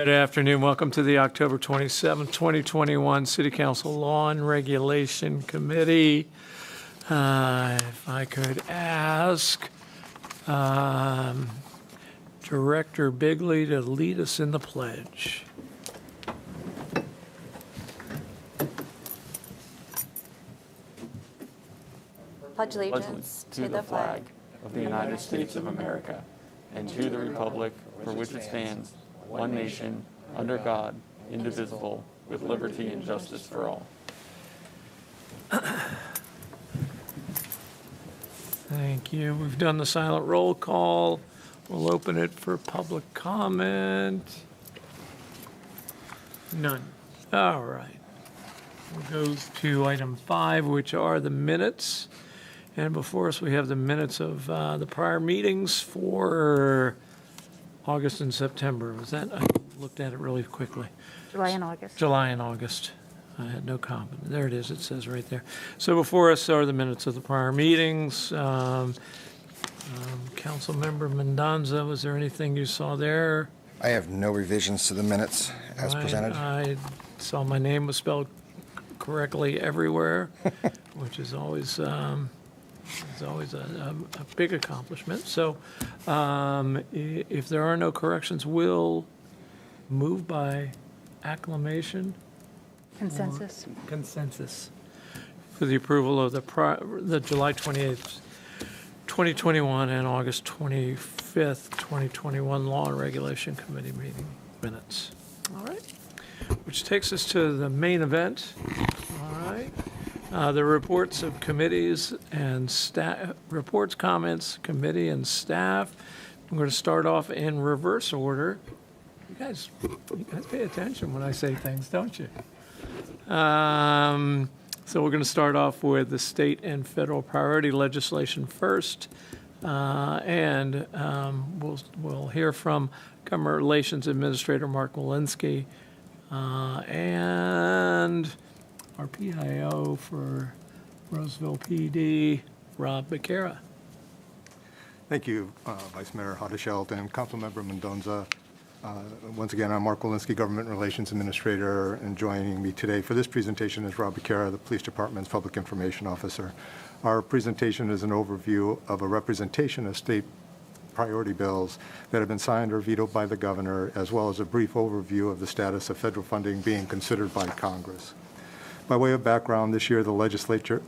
Good afternoon. Welcome to the October 27th, 2021 City Council Law and Regulation Committee. If I could ask Director Bigley to lead us in the pledge. Pledge allegiance to the flag of the United States of America and to the republic for which it stands, one nation, under God, indivisible, with liberty and justice for all. Thank you. We've done the silent roll call. We'll open it for public comment. None. All right. We'll go to item 5, which are the minutes. And before us, we have the minutes of the prior meetings for August and September. Was that? I looked at it really quickly. July and August. July and August. I had no comment. There it is. It says right there. So before us are the minutes of the prior meetings. Councilmember Mendoza, was there anything you saw there? I have no revisions to the minutes as presented. I saw my name was spelled correctly everywhere, which is always a big accomplishment. So if there are no corrections, we'll move by acclamation. Consensus for the approval of the July 28th, 2021 and August 25th, 2021 Law and Regulation Committee meeting minutes. All right. Which takes us to the main event. All right. The reports of committees and staff, reports, comments, committee and staff. I'm going to start off in reverse order. You guys pay attention when I say things, don't you? So we're going to start off with the state and federal priority legislation first. And we'll hear from Government Relations Administrator Mark Walensky and our PIO for Roseville PD, Rob Becerra. Thank you, Vice Mayor Hodeschelt and Councilmember Mendoza. Once again, I'm Mark Walensky, Government Relations Administrator, and joining me today for this presentation is Rob Becerra, the Police Department's Public Information Officer. Our presentation is an overview of a representation of state priority bills that have been signed or vetoed by the governor, as well as a brief overview of the status of federal funding being considered by Congress. By way of background, this year the legislature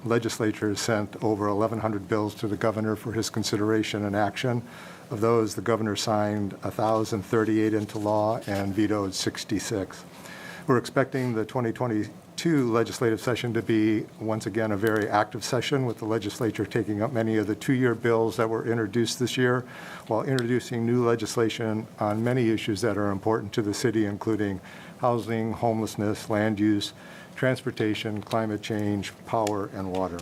sent over 1,100 bills to the governor for his consideration and action. Of those, the governor signed 1,038 into law and vetoed 66. We're expecting the 2022 legislative session to be, once again, a very active session, with the legislature taking up many of the two-year bills that were introduced this year, while introducing new legislation on many issues that are important to the city, including housing, homelessness, land use, transportation, climate change, power, and water.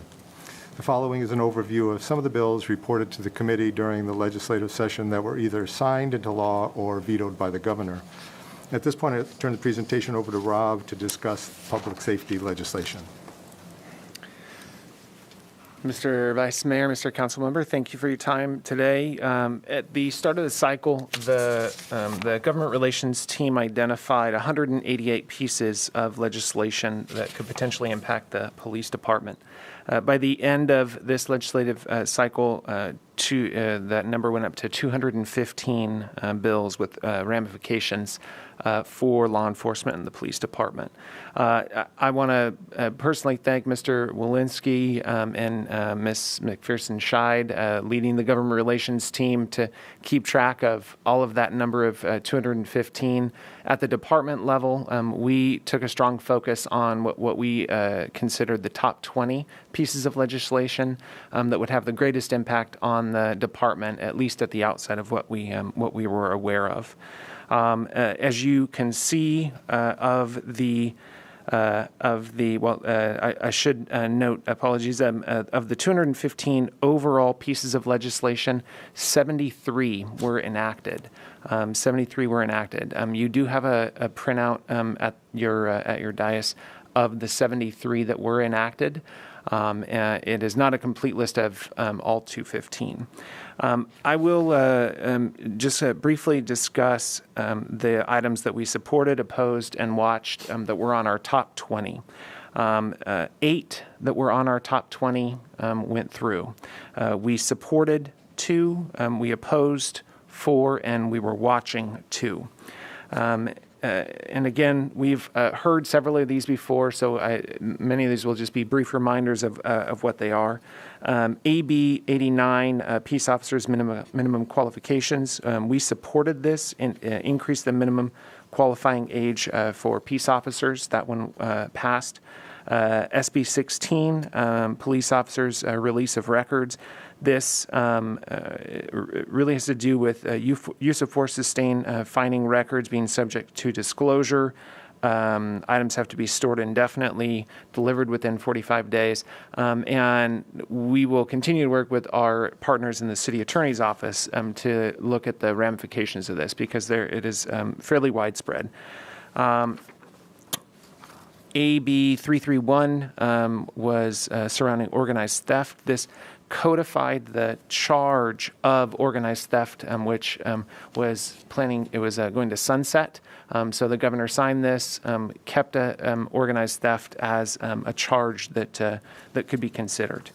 The following is an overview of some of the bills reported to the committee during the legislative session that were either signed into law or vetoed by the governor. At this point, I turn the presentation over to Rob to discuss public safety legislation. Mr. Vice Mayor, Mr. Councilmember, thank you for your time today. At the start of the cycle, the government relations team identified 188 pieces of legislation that could potentially impact the police department. By the end of this legislative cycle, that number went up to 215 bills with ramifications for law enforcement and the police department. I want to personally thank Mr. Walensky and Ms. McPherson-Scheid leading the government relations team to keep track of all of that number of 215. At the department level, we took a strong focus on what we considered the top 20 pieces of legislation that would have the greatest impact on the department, at least at the outset of what we were aware of. As you can see, I should note, apologies, of the 215 overall pieces of legislation, 73 were enacted. 73 were enacted. You do have a printout at your dais of the 73 that were enacted. It is not a complete list of all 215. I will just briefly discuss the items that we supported, opposed, and watched that were on our top 20. 8 that were on our top 20 went through. We supported 2, we opposed 4, and we were watching 2. And again, we've heard several of these before, so many of these will just be brief reminders of what they are. AB 89, Peace Officers Minimum Qualifications. We supported this and increased the minimum qualifying age for peace officers. That one passed. SB 16, Police Officers Release of Records. This really has to do with use of force sustained, finding records being subject to disclosure. Items have to be stored indefinitely, delivered within 45 days. And we will continue to work with our partners in the City Attorney's Office to look at the ramifications of this, because it is fairly widespread. AB 331 was surrounding organized theft. This codified the charge of organized theft, which was going to sunset. So the governor signed this, kept organized theft as a charge that could be considered.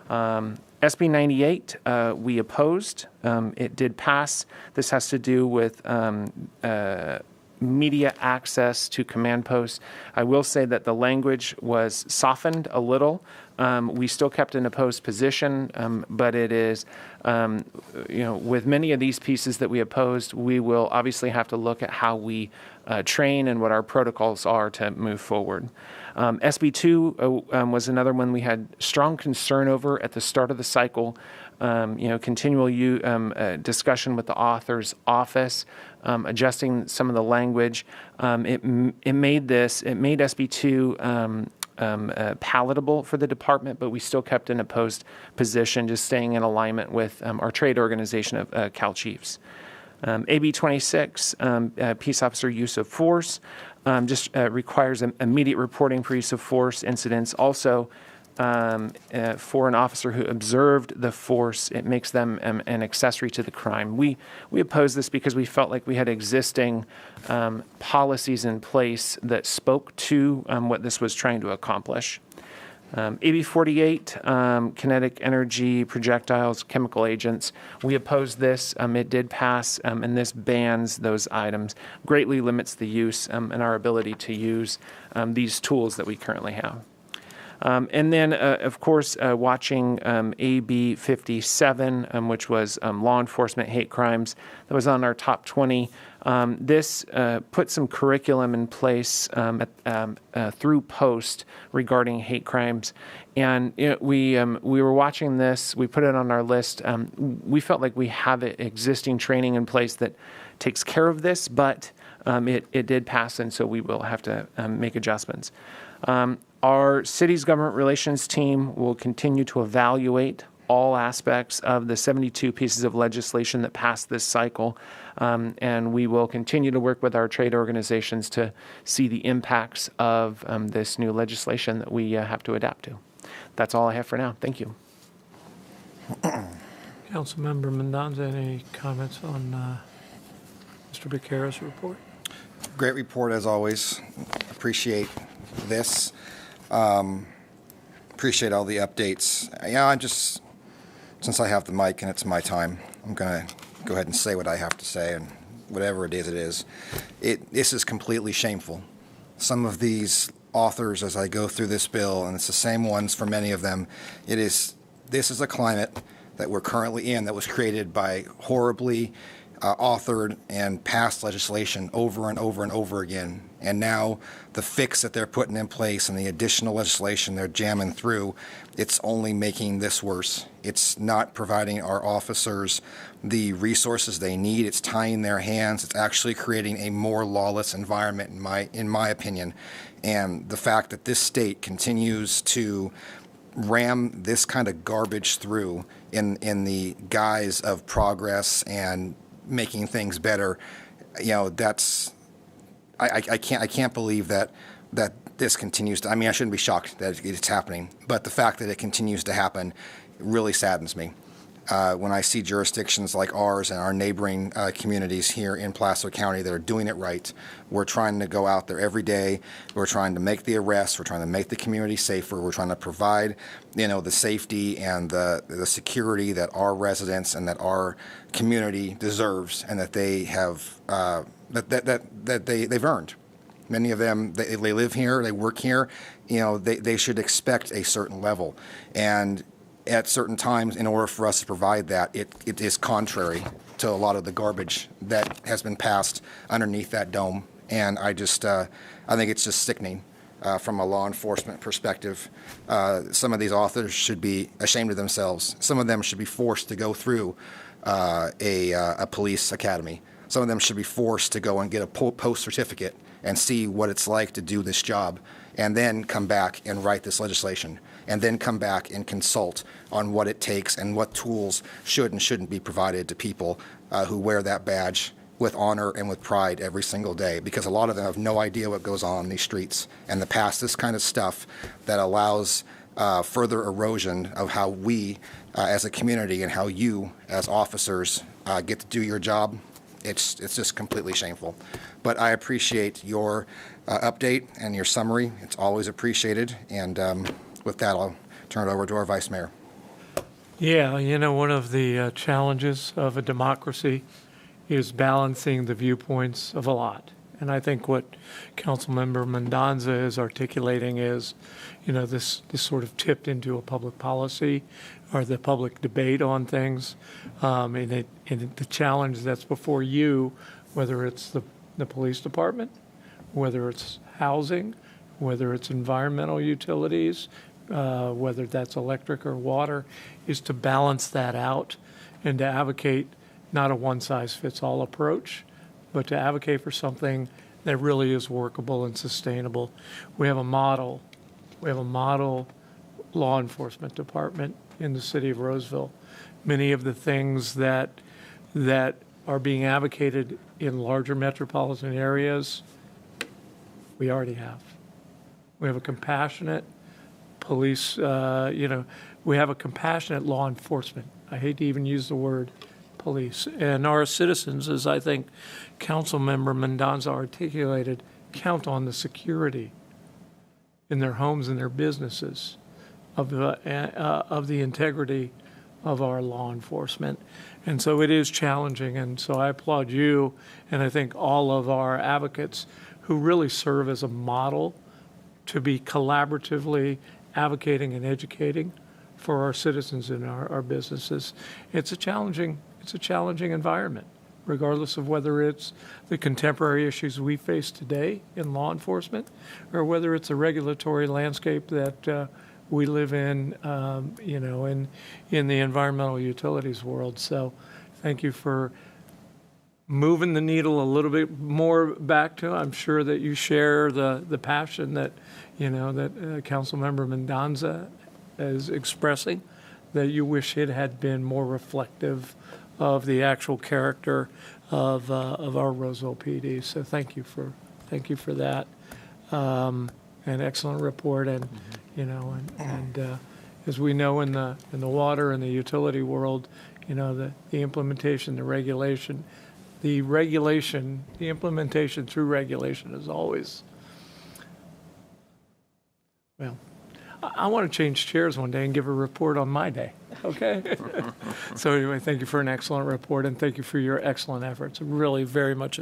SB 98, we opposed. It did pass. This has to do with media access to command posts. I will say that the language was softened a little. We still kept an opposed position, but it is, with many of these pieces that we opposed, we will obviously have to look at how we train and what our protocols are to move forward. SB 2 was another one we had strong concern over at the start of the cycle. Continual discussion with the author's office, adjusting some of the language. It made SB 2 palatable for the department, but we still kept an opposed position, just staying in alignment with our trade organization of Cal Chiefs. AB 26, peace officer use of force, just requires immediate reporting for use of force incidents. Also, for an officer who observed the force, it makes them an accessory to the crime. We opposed this because we felt like we had existing policies in place that spoke to what this was trying to accomplish. AB 48, kinetic energy, projectiles, chemical agents. We opposed this. It did pass, and this bans those items, greatly limits the use and our ability to use these tools that we currently have. And then, of course, watching AB 57, which was law enforcement hate crimes, that was on our top 20. This put some curriculum in place through post regarding hate crimes. And we were watching this. We put it on our list. We felt like we have existing training in place that takes care of this, but it did pass, and so we will have to make adjustments. Our city's government relations team will continue to evaluate all aspects of the 72 pieces of legislation that passed this cycle, and we will continue to work with our trade organizations to see the impacts of this new legislation that we have to adapt to. That's all I have for now. Thank you. Councilmember Mendoza, any comments on Mr. Becerra's report? Great report, as always. Appreciate this. Appreciate all the updates. Since I have the mic and it's my time, I'm going to go ahead and say what I have to say, and whatever it is. This is completely shameful. Some of these authors, as I go through this bill, and it's the same ones for many of them, this is a climate that we're currently in that was created by horribly authored and passed legislation over and over and over again. And now the fix that they're putting in place and the additional legislation they're jamming through, it's only making this worse. It's not providing our officers the resources they need. It's tying their hands. It's actually creating a more lawless environment, in my opinion. And the fact that this state continues to ram this kind of garbage through in the guise of progress and making things better, that's I can't believe that this continues to, I mean, I shouldn't be shocked that it's happening, but the fact that it continues to happen really saddens me. When I see jurisdictions like ours and our neighboring communities here in Placer County that are doing it right, we're trying to go out there every day. We're trying to make the arrests. We're trying to make the community safer. We're trying to provide, the safety and the security that our residents and that our community deserves, and that they have they've earned. Many of them, they live here, they work here. They should expect a certain level, and at certain times, in order for us to provide that, it is contrary to a lot of the garbage that has been passed underneath that dome. And I think it's just sickening from a law enforcement perspective. Some of these authors should be ashamed of themselves. Some of them should be forced to go through a police academy. Some of them should be forced to go and get a post certificate and see what it's like to do this job, and then come back and write this legislation, and then come back and consult on what it takes and what tools should and shouldn't be provided to people who wear that badge with honor and with pride every single day, because a lot of them have no idea what goes on in these streets, and to pass this kind of stuff that allows further erosion of how we as a community and how you as officers get to do your job. It's just completely shameful. But I appreciate your update and your summary. It's always appreciated. And with that, I'll turn it over to our Vice Mayor. Yeah, one of the challenges of a democracy is balancing the viewpoints of a lot. And I think what Councilmember Mendoza is articulating is, this sort of tipped into a public policy or the public debate on things. And the challenge that's before you, whether it's the police department, whether it's housing, whether it's environmental utilities, whether that's electric or water, is to balance that out and to advocate not a one-size-fits-all approach, but to advocate for something that really is workable and sustainable. We have a model law enforcement department in the city of Roseville. Many of the things that are being advocated in larger metropolitan areas, we already have. We have a compassionate police, we have a compassionate law enforcement. I hate to even use the word police. And our citizens, as I think Councilmember Mendoza articulated, count on the security in their homes and their businesses, of the integrity of our law enforcement. And so it is challenging. And so I applaud you, and I think all of our advocates who really serve as a model to be collaboratively advocating and educating for our citizens and our businesses. It's a challenging environment, regardless of whether it's the contemporary issues we face today in law enforcement, or whether it's a regulatory landscape that we live in, in the environmental utilities world. So thank you for moving the needle a little bit more back to. I'm sure that you share the passion that, that Councilmember Mendoza is expressing, that you wish it had been more reflective of the actual character of our Roseville PD. So thank you for that. An excellent report, and as we know in the water and the utility world, the implementation, the implementation through regulation is always, well, I want to change chairs one day and give a report on my day, okay? So anyway, thank you for an excellent report, and thank you for your excellent efforts. Really, very much,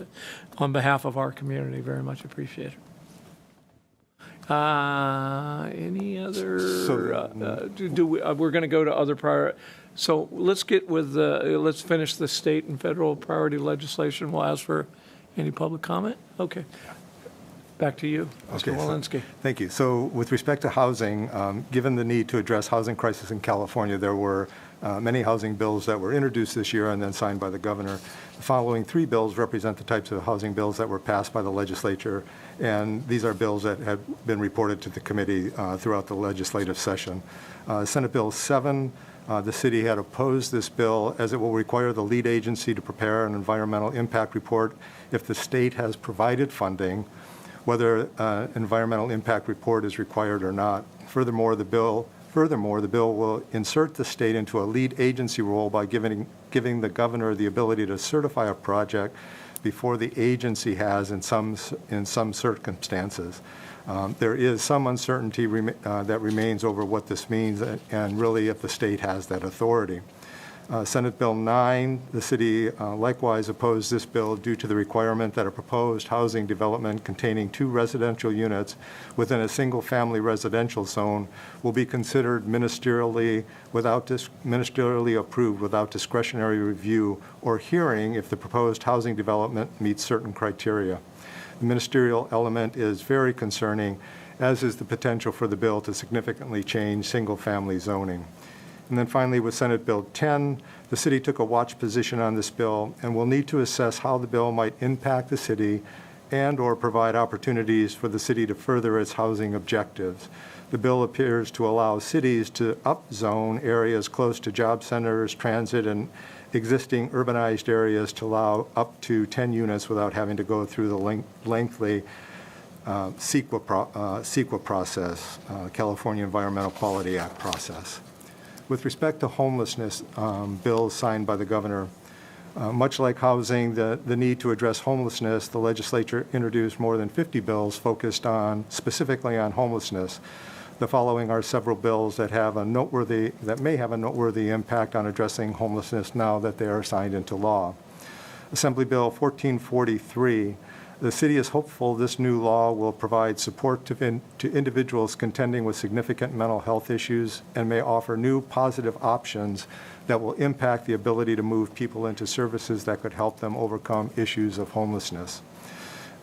on behalf of our community, very much appreciated. Any other, we're going to go to other prior, so let's get with, let's finish the state and federal priority legislation. We'll ask for any public comment. Okay. Back to you, Mr. Walensky. Thank you. So with respect to housing, given the need to address housing crisis in California, there were many housing bills that were introduced this year and then signed by the governor. The following three bills represent the types of housing bills that were passed by the legislature, and these are bills that have been reported to the committee throughout the legislative session. Senate Bill 7, the city had opposed this bill as it will require the lead agency to prepare an environmental impact report if the state has provided funding, whether environmental impact report is required or not. Furthermore, the bill will insert the state into a lead agency role by giving the governor the ability to certify a project before the agency has in some circumstances. There is some uncertainty that remains over what this means and really if the state has that authority. Senate Bill 9, the city likewise opposed this bill due to the requirement that a proposed housing development containing 2 residential units within a single-family residential zone will be considered ministerially approved without discretionary review or hearing if the proposed housing development meets certain criteria. The ministerial element is very concerning, as is the potential for the bill to significantly change single-family zoning. And then finally, with Senate Bill 10, the city took a watch position on this bill and will need to assess how the bill might impact the city and/or provide opportunities for the city to further its housing objectives. The bill appears to allow cities to upzone areas close to job centers, transit, and existing urbanized areas to allow up to 10 units without having to go through the lengthy CEQA process, California Environmental Quality Act process. With respect to homelessness bills signed by the governor, much like housing, the need to address homelessness, the legislature introduced more than 50 bills focused specifically on homelessness. The following are several bills that may have a noteworthy impact on addressing homelessness now that they are signed into law. Assembly Bill 1443. The city is hopeful this new law will provide support to individuals contending with significant mental health issues and may offer new positive options that will impact the ability to move people into services that could help them overcome issues of homelessness.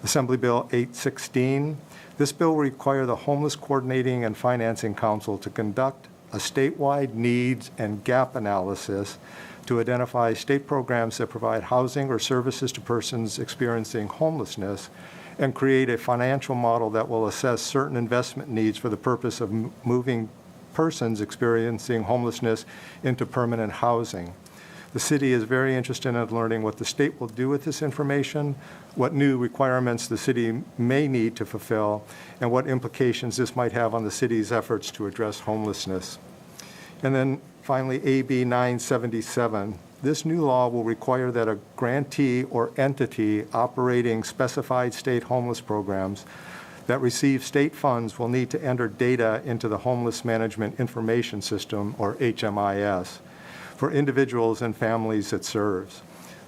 Assembly Bill 816. This bill will require the Homeless Coordinating and Financing Council to conduct a statewide needs and gap analysis to identify state programs that provide housing or services to persons experiencing homelessness and create a financial model that will assess certain investment needs for the purpose of moving persons experiencing homelessness into permanent housing. The city is very interested in learning what the state will do with this information, what new requirements the city may need to fulfill, and what implications this might have on the city's efforts to address homelessness. And then finally, AB 977. This new law will require that a grantee or entity operating specified state homeless programs that receive state funds will need to enter data into the Homeless Management Information System, or HMIS, for individuals and families it serves.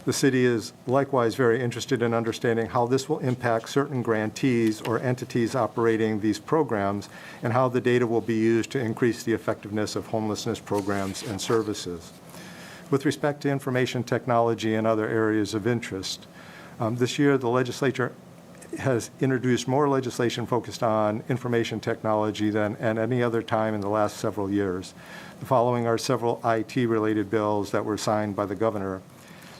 The city is likewise very interested in understanding how this will impact certain grantees or entities operating these programs and how the data will be used to increase the effectiveness of homelessness programs and services. With respect to information technology and other areas of interest, this year the legislature has introduced more legislation focused on information technology than at any other time in the last several years. The following are several IT-related bills that were signed by the governor.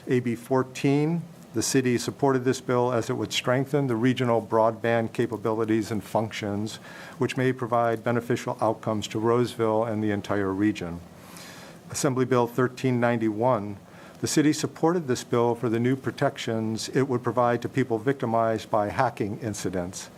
AB 14, the city supported this bill as it would strengthen the regional broadband capabilities and functions, which may provide beneficial outcomes to Roseville and the entire region. Assembly Bill 1391, the city supported this bill for the new protections it would provide to people victimized by hacking incidents.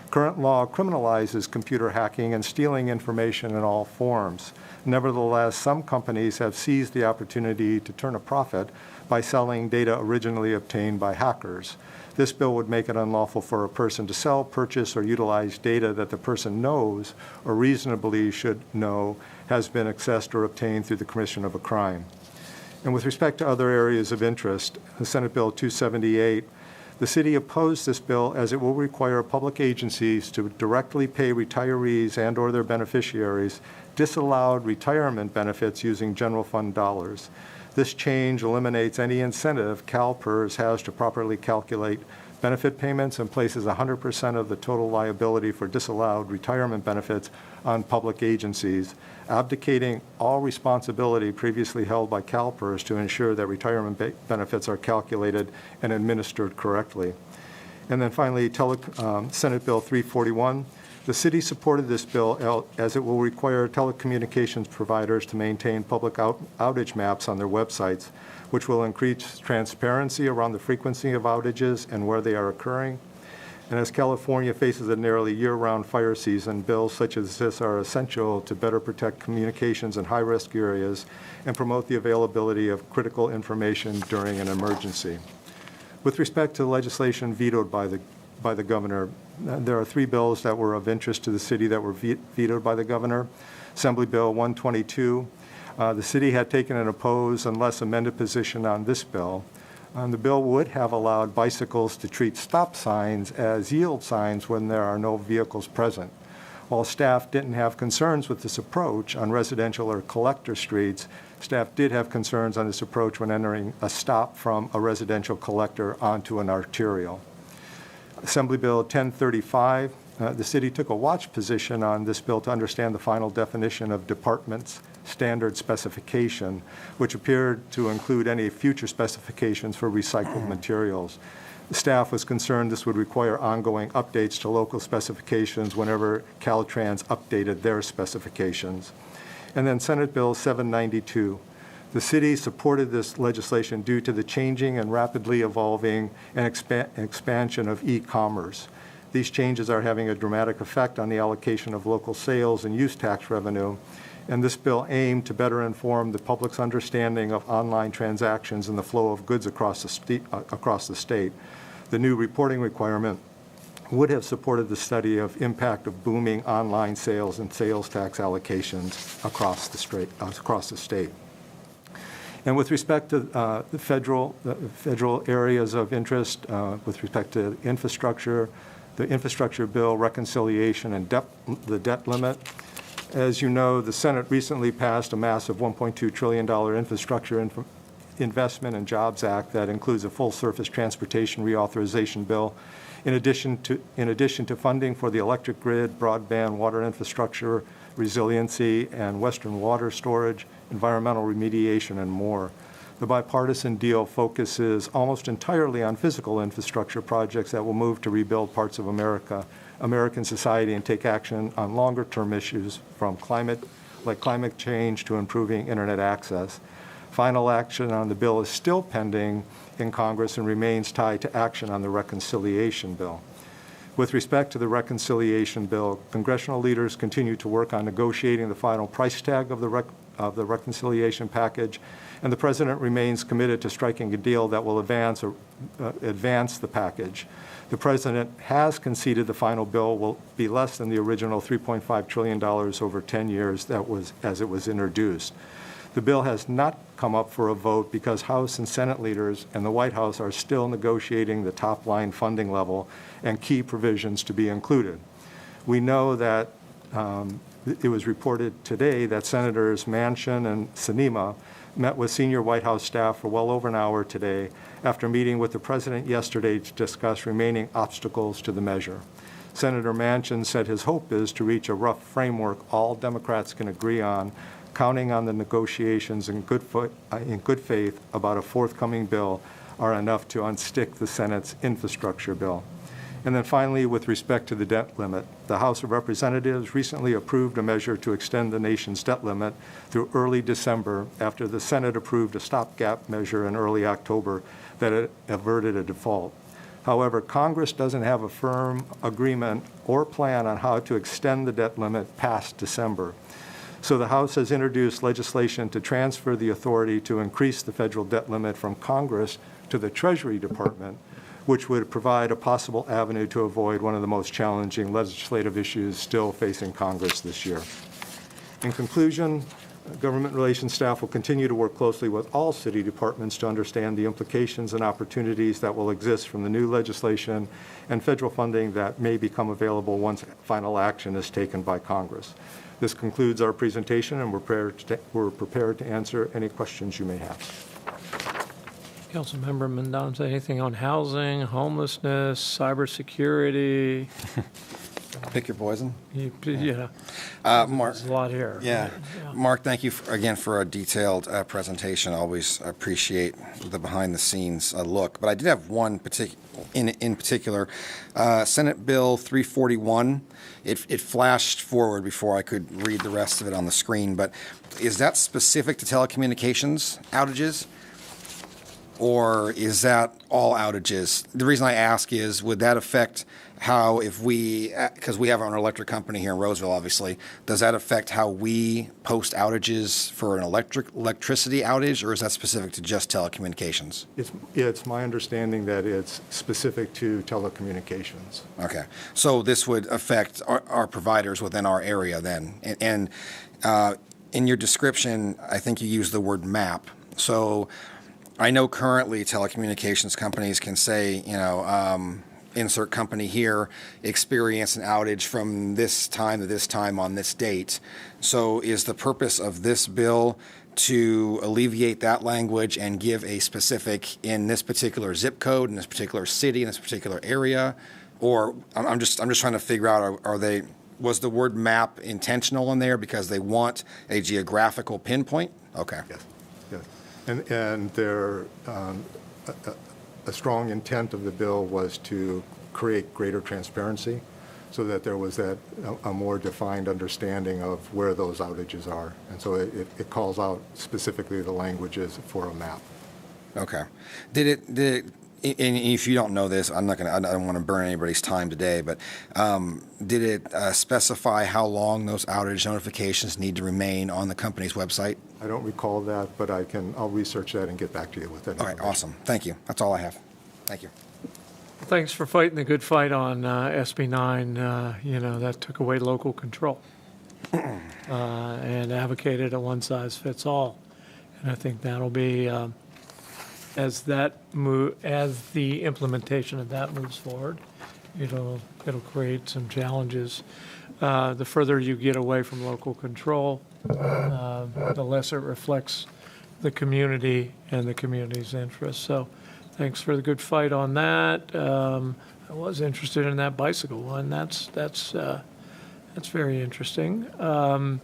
Current law criminalizes computer hacking and stealing information in all forms. Nevertheless, some companies have seized the opportunity to turn a profit by selling data originally obtained by hackers. This bill would make it unlawful for a person to sell, purchase, or utilize data that the person knows or reasonably should know has been accessed or obtained through the commission of a crime. And with respect to other areas of interest, Senate Bill 278, the city opposed this bill as it will require public agencies to directly pay retirees and/or their beneficiaries disallowed retirement benefits using general fund dollars. This change eliminates any incentive CalPERS has to properly calculate benefit payments and places 100% of the total liability for disallowed retirement benefits on public agencies, abdicating all responsibility previously held by CalPERS to ensure that retirement benefits are calculated and administered correctly. And then finally, Senate Bill 341. The city supported this bill as it will require telecommunications providers to maintain public outage maps on their websites, which will increase transparency around the frequency of outages and where they are occurring. And as California faces a nearly year-round fire season, bills such as this are essential to better protect communications in high-risk areas and promote the availability of critical information during an emergency. With respect to legislation vetoed by the governor, there are 3 bills that were of interest to the city that were vetoed by the governor. Assembly Bill 122. The city had taken an opposed unless amended position on this bill. The bill would have allowed bicycles to treat stop signs as yield signs when there are no vehicles present. While staff didn't have concerns with this approach on residential or collector streets, staff did have concerns on this approach when entering a stop from a residential collector onto an arterial. Assembly Bill 1035, the city took a watch position on this bill to understand the final definition of department's standard specification, which appeared to include any future specifications for recycled materials. The staff was concerned this would require ongoing updates to local specifications whenever Caltrans updated their specifications. And then Senate Bill 792. The city supported this legislation due to the changing and rapidly evolving and expansion of e-commerce. These changes are having a dramatic effect on the allocation of local sales and use tax revenue, and this bill aimed to better inform the public's understanding of online transactions and the flow of goods across the state. The new reporting requirement would have supported the study of impact of booming online sales and sales tax allocations across the state. And with respect to the federal areas of interest, with respect to infrastructure, the infrastructure bill, reconciliation, and the debt limit. As you know, the Senate recently passed a massive $1.2 trillion infrastructure Investment and Jobs Act that includes a full surface transportation reauthorization bill, in addition to funding for the electric grid, broadband, water infrastructure, resiliency, and Western water storage, environmental remediation, and more. The bipartisan deal focuses almost entirely on physical infrastructure projects that will move to rebuild parts of American society and take action on longer-term issues from climate change to improving internet access. Final action on the bill is still pending in Congress and remains tied to action on the reconciliation bill. With respect to the reconciliation bill, congressional leaders continue to work on negotiating the final price tag of the reconciliation package, and the president remains committed to striking a deal that will advance the package. The president has conceded the final bill will be less than the original $3.5 trillion over 10 years as it was introduced. The bill has not come up for a vote because House and Senate leaders and the White House are still negotiating the top-line funding level and key provisions to be included. We know that it was reported today that Senators Manchin and Sinema met with senior White House staff for well over an hour today after meeting with the president yesterday to discuss remaining obstacles to the measure. Senator Manchin said his hope is to reach a rough framework all Democrats can agree on, counting on the negotiations in good faith about a forthcoming bill are enough to unstick the Senate's infrastructure bill. And then finally, with respect to the debt limit, the House of Representatives recently approved a measure to extend the nation's debt limit through early December after the Senate approved a stopgap measure in early October that it averted a default. However, Congress doesn't have a firm agreement or plan on how to extend the debt limit past December. So the House has introduced legislation to transfer the authority to increase the federal debt limit from Congress to the Treasury Department, which would provide a possible avenue to avoid one of the most challenging legislative issues still facing Congress this year. In conclusion, government relations staff will continue to work closely with all city departments to understand the implications and opportunities that will exist from the new legislation and federal funding that may become available once final action is taken by Congress. This concludes our presentation, and we're prepared to answer any questions you may have. Councilmember Mendoza, anything on housing, homelessness, cybersecurity? Pick your poison. Mark, there's a lot here. Yeah. Mark, thank you again for a detailed presentation. Always appreciate the behind-the-scenes look. But I did have one in particular, Senate Bill 341. It flashed forward before I could read the rest of it on the screen. But is that specific to telecommunications outages? Or is that all outages? The reason I ask is, would that affect how if we, because we have our own electric company here in Roseville, obviously, does that affect how we post outages for an electricity outage, or is that specific to just telecommunications? It's my understanding that it's specific to telecommunications. Okay, so this would affect our providers within our area then. And in your description, I think you used the word map. So I know currently telecommunications companies can say, insert company here, experience an outage from this time to this time on this date. So is the purpose of this bill to alleviate that language and give a specific in this particular zip code, in this particular city, in this particular area? Or I'm just trying to figure out, was the word map intentional in there because they want a geographical pinpoint? Okay. Yes, yes. And there, a strong intent of the bill was to create greater transparency so that there was a more defined understanding of where those outages are. And so it calls out specifically the languages for a map. Okay. Did it, and if you don't know this, I don't want to burn anybody's time today, but did it specify how long those outage notifications need to remain on the company's website? I don't recall that, but I'll research that and get back to you with that. All right, awesome. Thank you. That's all I have. Thank you. Thanks for fighting the good fight on SB 9. That took away local control and advocated a one-size-fits-all. And I think that'll be, as the implementation of that moves forward, it'll create some challenges. The further you get away from local control, the less it reflects the community and the community's interests. So thanks for the good fight on that. I was interested in that bicycle one. That's very interesting. And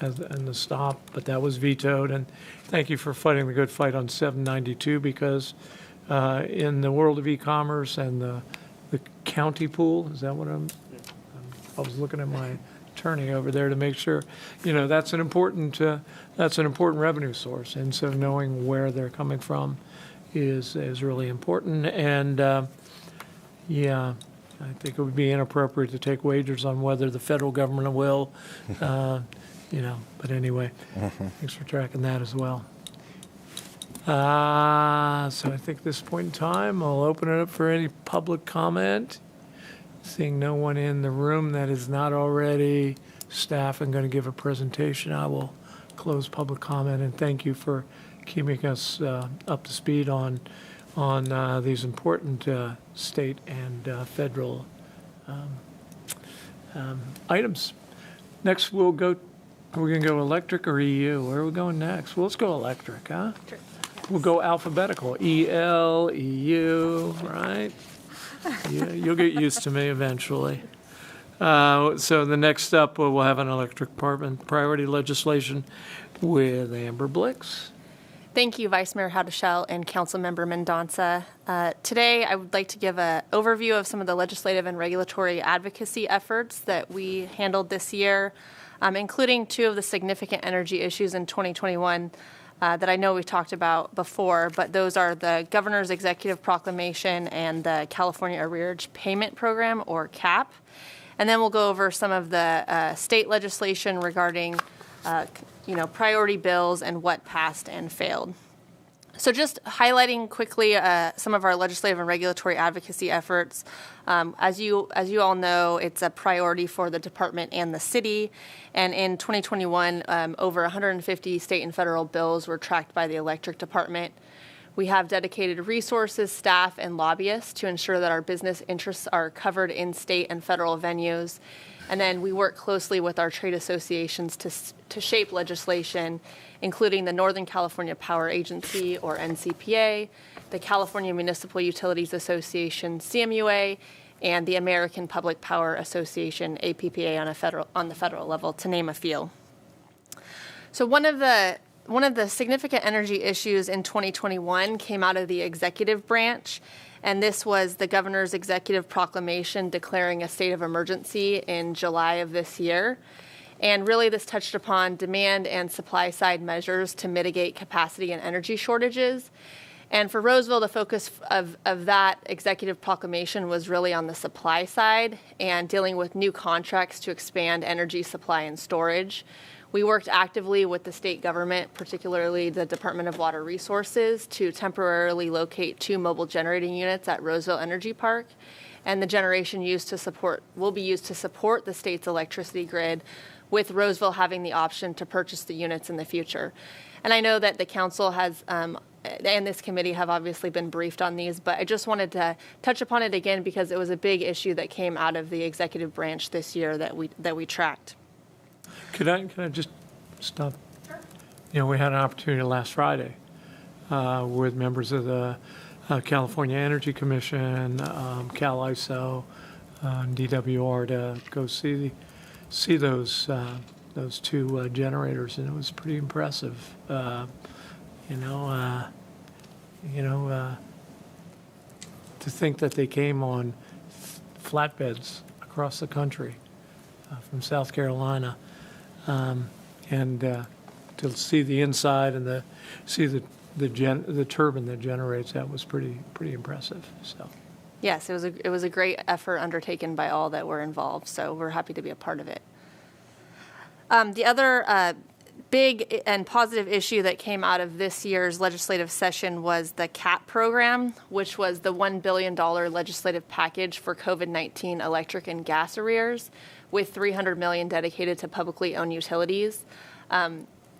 the stop, but that was vetoed. And thank you for fighting the good fight on 792 because in the world of e-commerce and the county pool, is that what I was looking at my attorney over there to make sure, that's an important revenue source. And so knowing where they're coming from is really important. And I think it would be inappropriate to take wagers on whether the federal government will, but anyway, thanks for tracking that as well. So I think at this point in time, I'll open it up for any public comment. Seeing no one in the room that is not already staff and going to give a presentation, I will close public comment and thank you for keeping us up to speed on these important state and federal items. Next, we'll go. Are we going to go electric or EU? Where are we going next? Well, let's go electric, huh? Sure. We'll go alphabetical. EL, EU, right? You'll get used to me eventually. So the next up, we'll have an electric department priority legislation with Amber Blix. Thank you, Vice Mayor Hadashel and Councilmember Mendonça. Today, I would like to give an overview of some of the legislative and regulatory advocacy efforts that we handled this year, including two of the significant energy issues in 2021 that I know we've talked about before, but those are the Governor's Executive Proclamation and the California Arrearage Payment Program, or CAP. And then we'll go over some of the state legislation regarding priority bills and what passed and failed. So just highlighting quickly some of our legislative and regulatory advocacy efforts. As you all know, it's a priority for the department and the city. And in 2021, over 150 state and federal bills were tracked by the electric department. We have dedicated resources, staff, and lobbyists to ensure that our business interests are covered in state and federal venues. And then we work closely with our trade associations to shape legislation, including the Northern California Power Agency, or NCPA, the California Municipal Utilities Association, CMUA, and the American Public Power Association, APPA, on the federal level, to name a few. So one of the significant energy issues in 2021 came out of the executive branch, and this was the Governor's Executive Proclamation declaring a state of emergency in July of this year. And really this touched upon demand and supply side measures to mitigate capacity and energy shortages. And for Roseville, the focus of that executive proclamation was really on the supply side and dealing with new contracts to expand energy supply and storage. We worked actively with the state government, particularly the Department of Water Resources, to temporarily locate 2 mobile generating units at Roseville Energy Park. And the generation will be used to support the state's electricity grid, with Roseville having the option to purchase the units in the future. And I know that the council has and this committee have obviously been briefed on these, but I just wanted to touch upon it again because it was a big issue that came out of the executive branch this year that we tracked. Could I just stop? Sure. We had an opportunity last Friday with members of the California Energy Commission, Cal ISO, and DWR to go see those 2 generators, and it was pretty impressive. To think that they came on flatbeds across the country from South Carolina, and to see the inside and see the turbine that generates, that was pretty impressive. So. Yes, it was a great effort undertaken by all that were involved. So we're happy to be a part of it. The other big and positive issue that came out of this year's legislative session was the CAP program, which was the $1 billion legislative package for COVID-19 electric and gas arrears, with $300 million dedicated to publicly owned utilities.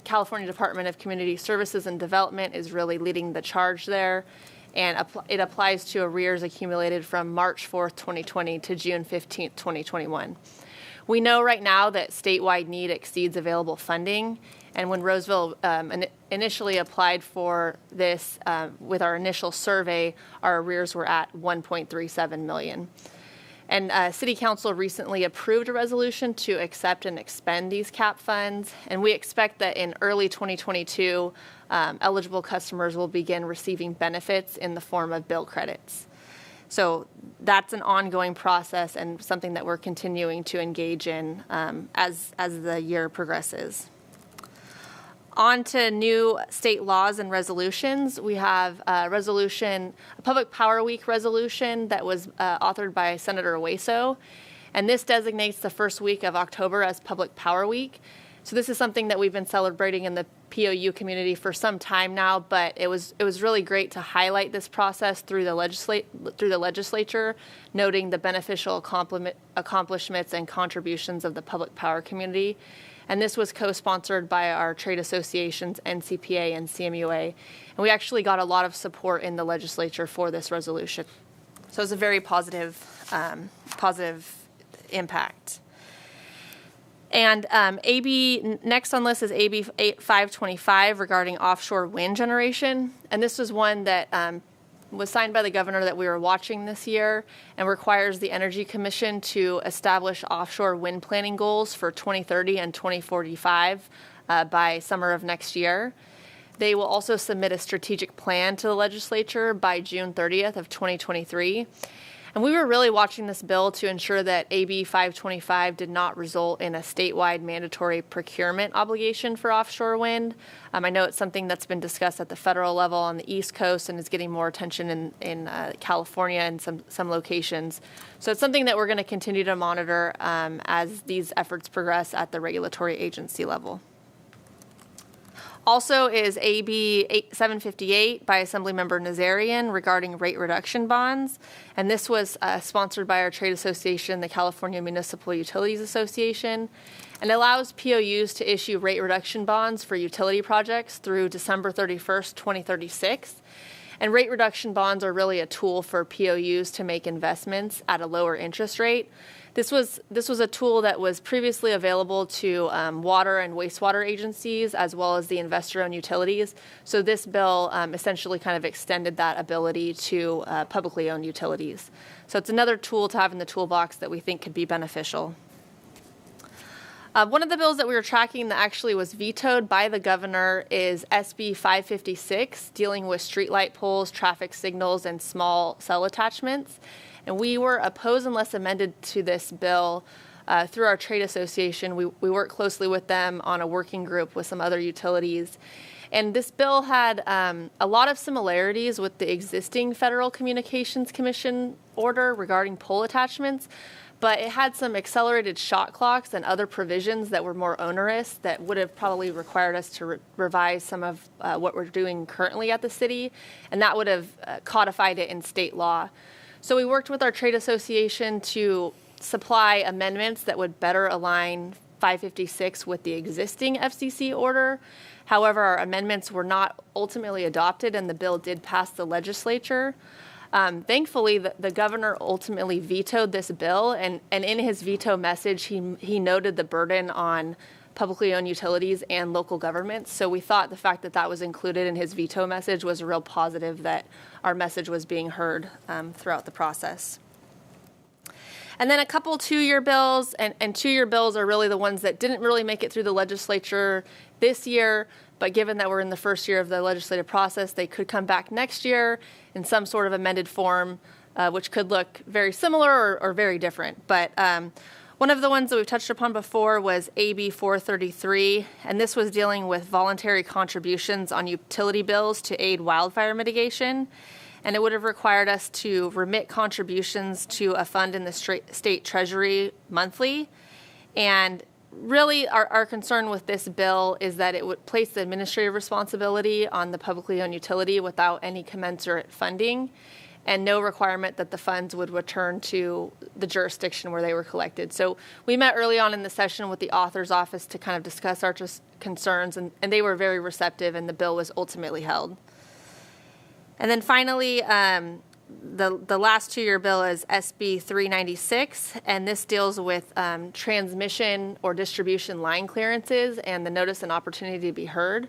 California Department of Community Services and Development is really leading the charge there, and it applies to arrears accumulated from March 4th, 2020 to June 15th, 2021. We know right now that statewide need exceeds available funding, and when Roseville initially applied for this with our initial survey, our arrears were at $1.37 million. And City Council recently approved a resolution to accept and expend these CAP funds, and we expect that in early 2022, eligible customers will begin receiving benefits in the form of bill credits. So that's an ongoing process and something that we're continuing to engage in as the year progresses. On to new state laws and resolutions. We have a Public Power Week resolution that was authored by Senator Oweso, and this designates the first week of October as Public Power Week. So this is something that we've been celebrating in the POU community for some time now, but it was really great to highlight this process through the legislature, noting the beneficial accomplishments and contributions of the public power community. And this was co-sponsored by our trade associations, NCPA and CMUA. And we actually got a lot of support in the legislature for this resolution. So it's a very positive impact. And next on the list is AB 525 regarding offshore wind generation. And this was one that was signed by the governor that we were watching this year and requires the Energy Commission to establish offshore wind planning goals for 2030 and 2045 by summer of next year. They will also submit a strategic plan to the legislature by June 30th of 2023. And we were really watching this bill to ensure that AB 525 did not result in a statewide mandatory procurement obligation for offshore wind. I know it's something that's been discussed at the federal level on the East Coast and is getting more attention in California and some locations. So it's something that we're going to continue to monitor as these efforts progress at the regulatory agency level. Also is AB 758 by Assemblymember Nazarian regarding rate reduction bonds. And this was sponsored by our trade association, the California Municipal Utilities Association, and allows POUs to issue rate reduction bonds for utility projects through December 31st, 2036. And rate reduction bonds are really a tool for POUs to make investments at a lower interest rate. This was a tool that was previously available to water and wastewater agencies as well as the investor-owned utilities. So this bill essentially kind of extended that ability to publicly owned utilities. So it's another tool to have in the toolbox that we think could be beneficial. One of the bills that we were tracking that actually was vetoed by the governor is SB 556, dealing with streetlight poles, traffic signals, and small cell attachments. And we were opposed unless amended to this bill through our trade association. We work closely with them on a working group with some other utilities. And this bill had a lot of similarities with the existing Federal Communications Commission order regarding pole attachments, but it had some accelerated shot clocks and other provisions that were more onerous that would have probably required us to revise some of what we're doing currently at the city, and that would have codified it in state law. So we worked with our trade association to supply amendments that would better align 556 with the existing FCC order. However, our amendments were not ultimately adopted, and the bill did pass the legislature. Thankfully, the governor ultimately vetoed this bill, and in his veto message, he noted the burden on publicly owned utilities and local governments. So we thought the fact that that was included in his veto message was a real positive that our message was being heard throughout the process. And then a couple two-year bills, and two-year bills are really the ones that didn't really make it through the legislature this year, but given that we're in the first year of the legislative process, they could come back next year in some sort of amended form, which could look very similar or very different. But one of the ones that we've touched upon before was AB 433, and this was dealing with voluntary contributions on utility bills to aid wildfire mitigation. And it would have required us to remit contributions to a fund in the state treasury monthly. And really, our concern with this bill is that it would place the administrative responsibility on the publicly owned utility without any commensurate funding, and no requirement that the funds would return to the jurisdiction where they were collected. So we met early on in the session with the author's office to kind of discuss our concerns, and they were very receptive, and the bill was ultimately held. And then finally, the last two-year bill is SB 396, and this deals with transmission or distribution line clearances and the notice and opportunity to be heard.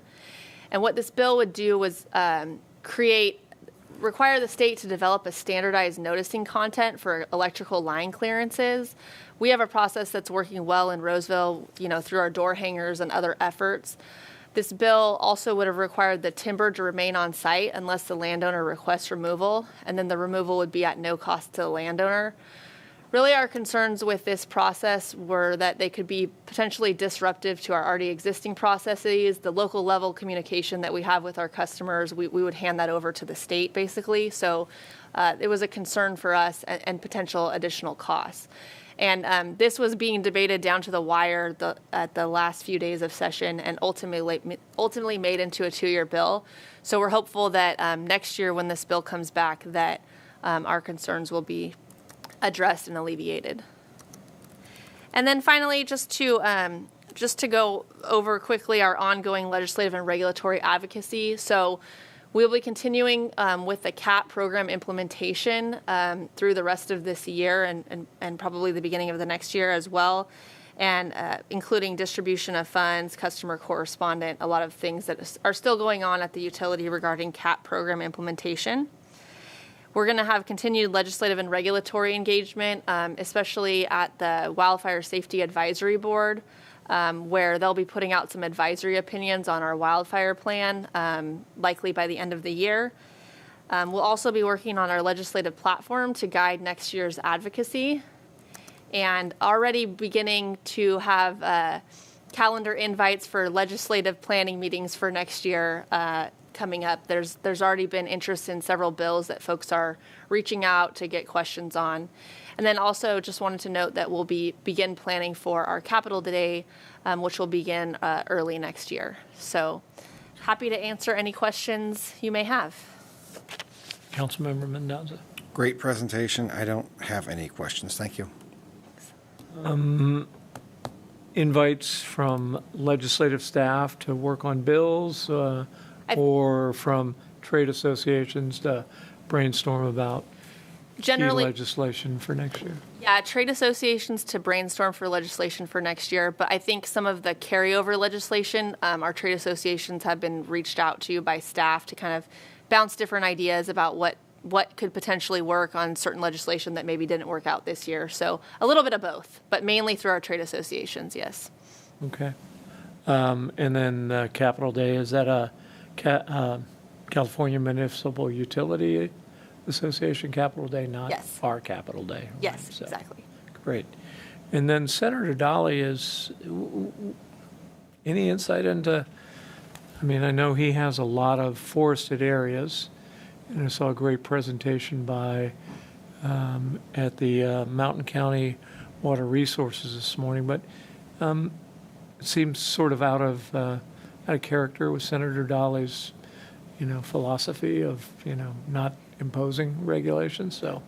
And what this bill would do was require the state to develop a standardized noticing content for electrical line clearances. We have a process that's working well in Roseville, through our door hangers and other efforts. This bill also would have required the timber to remain on site unless the landowner requests removal, and then the removal would be at no cost to the landowner. Really, our concerns with this process were that they could be potentially disruptive to our already existing processes. The local level communication that we have with our customers, we would hand that over to the state, basically. So it was a concern for us and potential additional costs. And this was being debated down to the wire at the last few days of session, and ultimately made into a two-year bill. So we're hopeful that next year, when this bill comes back, that our concerns will be addressed and alleviated. And then finally, just to go over quickly our ongoing legislative and regulatory advocacy. So we'll be continuing with the CAP program implementation through the rest of this year and probably the beginning of the next year as well, and including distribution of funds, customer correspondent, a lot of things that are still going on at the utility regarding CAP program implementation. We're going to have continued legislative and regulatory engagement, especially at the Wildfire Safety Advisory Board, where they'll be putting out some advisory opinions on our wildfire plan, likely by the end of the year. We'll also be working on our legislative platform to guide next year's advocacy, and already beginning to have calendar invites for legislative planning meetings for next year coming up. There's already been interest in several bills that folks are reaching out to get questions on. And then also just wanted to note that we'll begin planning for our Capitol Day, which will begin early next year. So happy to answer any questions you may have. Councilmember Mendoza. Great presentation. I don't have any questions. Thank you. Invites from legislative staff to work on bills or from trade associations to brainstorm about key legislation for next year? Yeah, trade associations to brainstorm for legislation for next year, but I think some of the carryover legislation, our trade associations have been reached out to by staff to kind of bounce different ideas about what could potentially work on certain legislation that maybe didn't work out this year. So a little bit of both, but mainly through our trade associations, yes. Okay. And then Capitol Day, is that a California Municipal Utility Association Capitol Day, not Yes. our Capitol Day? Yes, Right, so, exactly. Great. And then Senator Dolly, is any insight into I mean, I know he has a lot of forested areas, and I saw a great presentation by, at the Mountain County Water Resources this morning, but it seems sort of out of character with Senator Dolly's, philosophy of, not imposing regulations, so.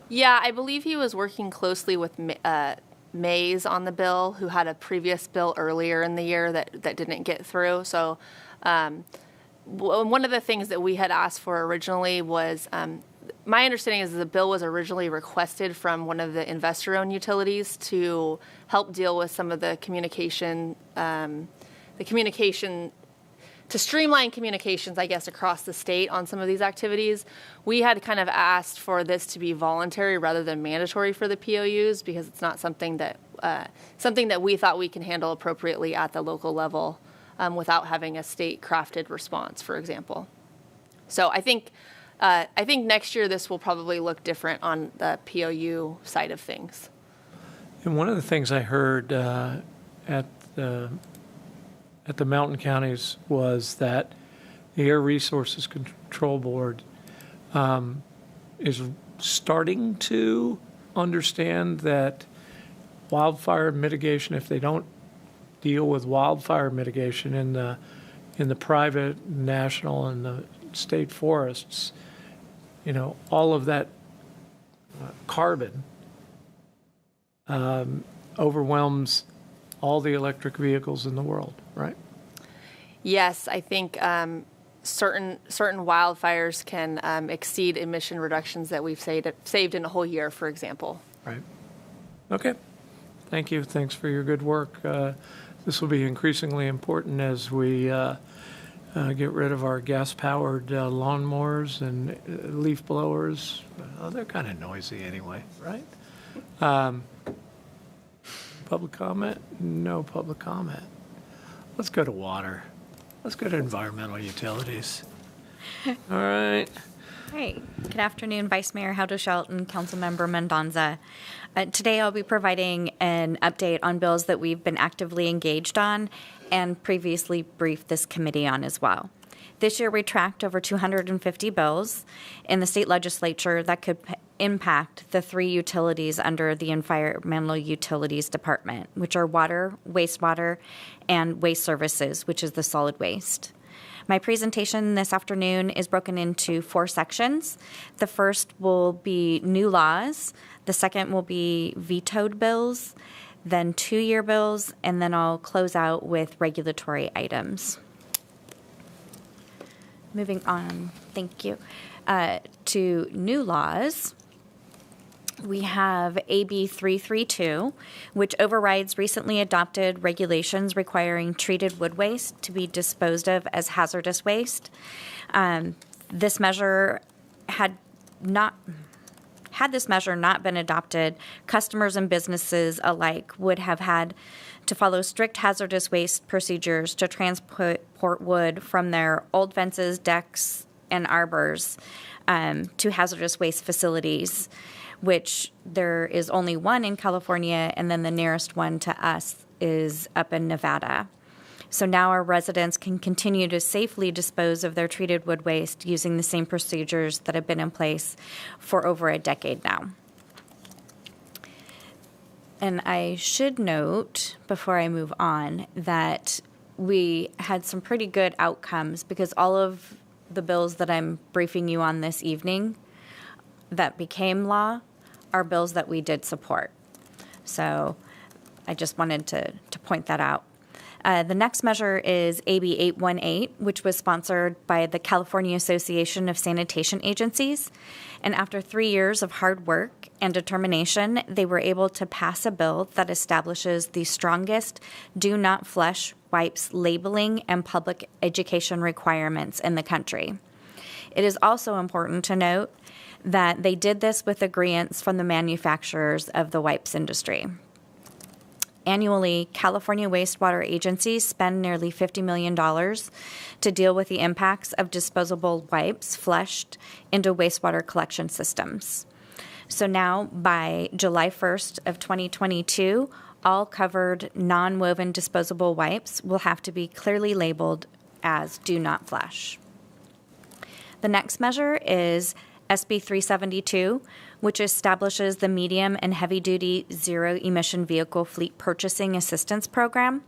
Yeah, I believe he was working closely with Mays on the bill, who had a previous bill earlier in the year that didn't get through. So one of the things that we had asked for originally was, my understanding is the bill was originally requested from one of the investor-owned utilities to help deal with some of the communication, to streamline communications, I guess, across the state on some of these activities. We had kind of asked for this to be voluntary rather than mandatory for the POUs because it's not something that we thought we can handle appropriately at the local level without having a state-crafted response, for example. So I think next year this will probably look different on the POU side of things. And one of the things I heard at the mountain counties was that the Air Resources Control Board is starting to understand that wildfire mitigation, if they don't deal with wildfire mitigation in the private, national, and the state forests, all of that carbon overwhelms all the electric vehicles in the world, right? Yes, I think certain wildfires can exceed emission reductions that we've saved in a whole year, for example. Right. Okay. Thank you. Thanks for your good work. This will be increasingly important as we get rid of our gas-powered lawnmowers and leaf blowers. Oh, they're kind of noisy anyway, right? Public comment? No public comment. Let's go to water. Let's go to environmental utilities. All right. Hi. Good afternoon, Vice Mayor Haudashelt and Councilmember Mendonza. Today I'll be providing an update on bills that we've been actively engaged on and previously briefed this committee on as well. This year we tracked over 250 bills in the state legislature that could impact the three utilities under the Environmental Utilities Department, which are water, wastewater, and waste services, which is the solid waste. My presentation this afternoon is broken into 4 sections. The first will be new laws. The second will be vetoed bills, then 2-year bills, and then I'll close out with regulatory items. Moving on, thank you, to new laws. We have AB 332, which overrides recently adopted regulations requiring treated wood waste to be disposed of as hazardous waste. This measure had this measure not been adopted, customers and businesses alike would have had to follow strict hazardous waste procedures to transport wood from their old fences, decks, and arbors to hazardous waste facilities, which there is only one in California, and then the nearest one to us is up in Nevada. So now our residents can continue to safely dispose of their treated wood waste using the same procedures that have been in place for over a decade now. And I should note, before I move on, that we had some pretty good outcomes because all of the bills that I'm briefing you on this evening that became law are bills that we did support. So I just wanted to point that out. The next measure is AB 818, which was sponsored by the California Association of Sanitation Agencies. And after 3 years of hard work and determination, they were able to pass a bill that establishes the strongest do not flush wipes labeling and public education requirements in the country. It is also important to note that they did this with agreements from the manufacturers of the wipes industry. Annually, California wastewater agencies spend nearly $50 million to deal with the impacts of disposable wipes flushed into wastewater collection systems. So now, by July 1st of 2022, all covered non-woven disposable wipes will have to be clearly labeled as do not flush. The next measure is SB 372, which establishes the medium and heavy-duty zero-emission vehicle fleet purchasing assistance program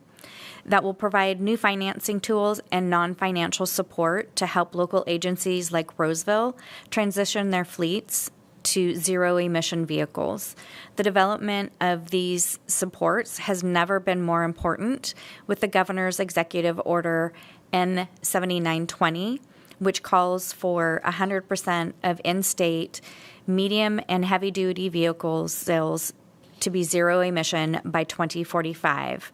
that will provide new financing tools and non-financial support to help local agencies like Roseville transition their fleets to zero-emission vehicles. The development of these supports has never been more important with the Governor's Executive Order N7920, which calls for 100% of in-state medium and heavy-duty vehicles sales to be zero emission by 2045.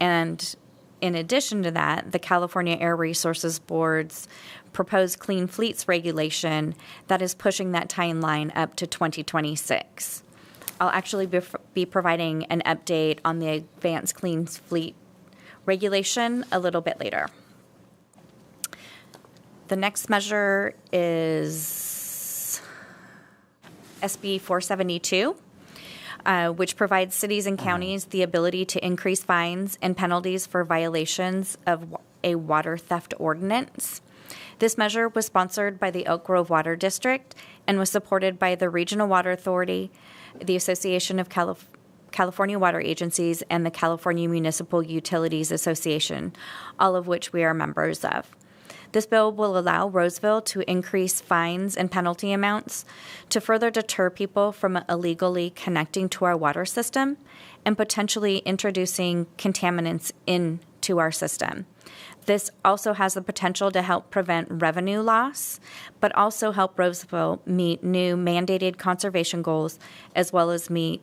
And in addition to that, the California Air Resources Board's proposed Clean Fleets regulation that is pushing that timeline up to 2026. I'll actually be providing an update on the Advanced Clean Fleet regulation a little bit later. The next measure is SB 472, which provides cities and counties the ability to increase fines and penalties for violations of a water theft ordinance. This measure was sponsored by the Elk Grove Water District and was supported by the Regional Water Authority, the Association of California Water Agencies, and the California Municipal Utilities Association, all of which we are members of. This bill will allow Roseville to increase fines and penalty amounts to further deter people from illegally connecting to our water system and potentially introducing contaminants into our system. This also has the potential to help prevent revenue loss, but also help Roseville meet new mandated conservation goals, as well as meet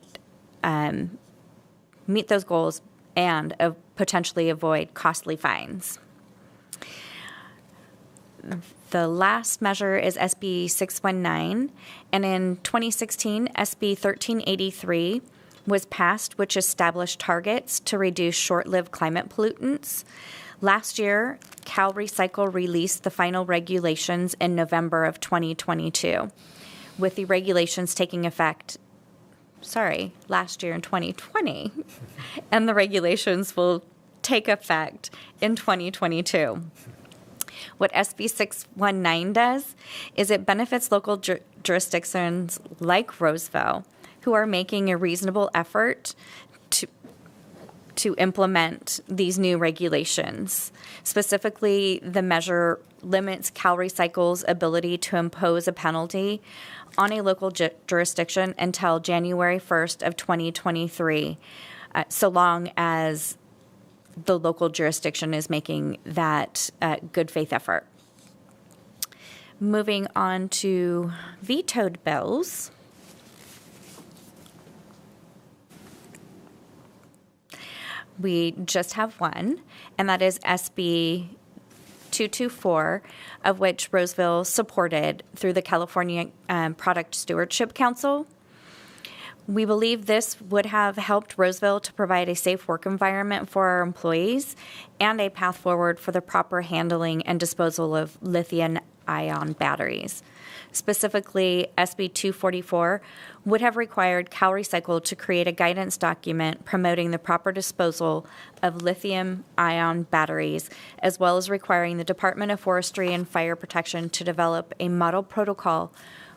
those goals and potentially avoid costly fines. The last measure is SB 619, and in 2016, SB 1383 was passed, which established targets to reduce short-lived climate pollutants. Last year, Cal Recycle released the final regulations in November of 2022, with the regulations taking effect, last year in 2020, and the regulations will take effect in 2022. What SB 619 does is it benefits local jurisdictions like Roseville, who are making a reasonable effort to implement these new regulations. Specifically, the measure limits Cal Recycle's ability to impose a penalty on a local jurisdiction until January 1st of 2023, so long as the local jurisdiction is making that good faith effort. Moving on to vetoed bills. We just have one, and that is SB 224, of which Roseville supported through the California Product Stewardship Council. We believe this would have helped Roseville to provide a safe work environment for our employees and a path forward for the proper handling and disposal of lithium-ion batteries. Specifically, SB 244 would have required Cal Recycle to create a guidance document promoting the proper disposal of lithium-ion batteries, as well as requiring the Department of Forestry and Fire Protection to develop a model protocol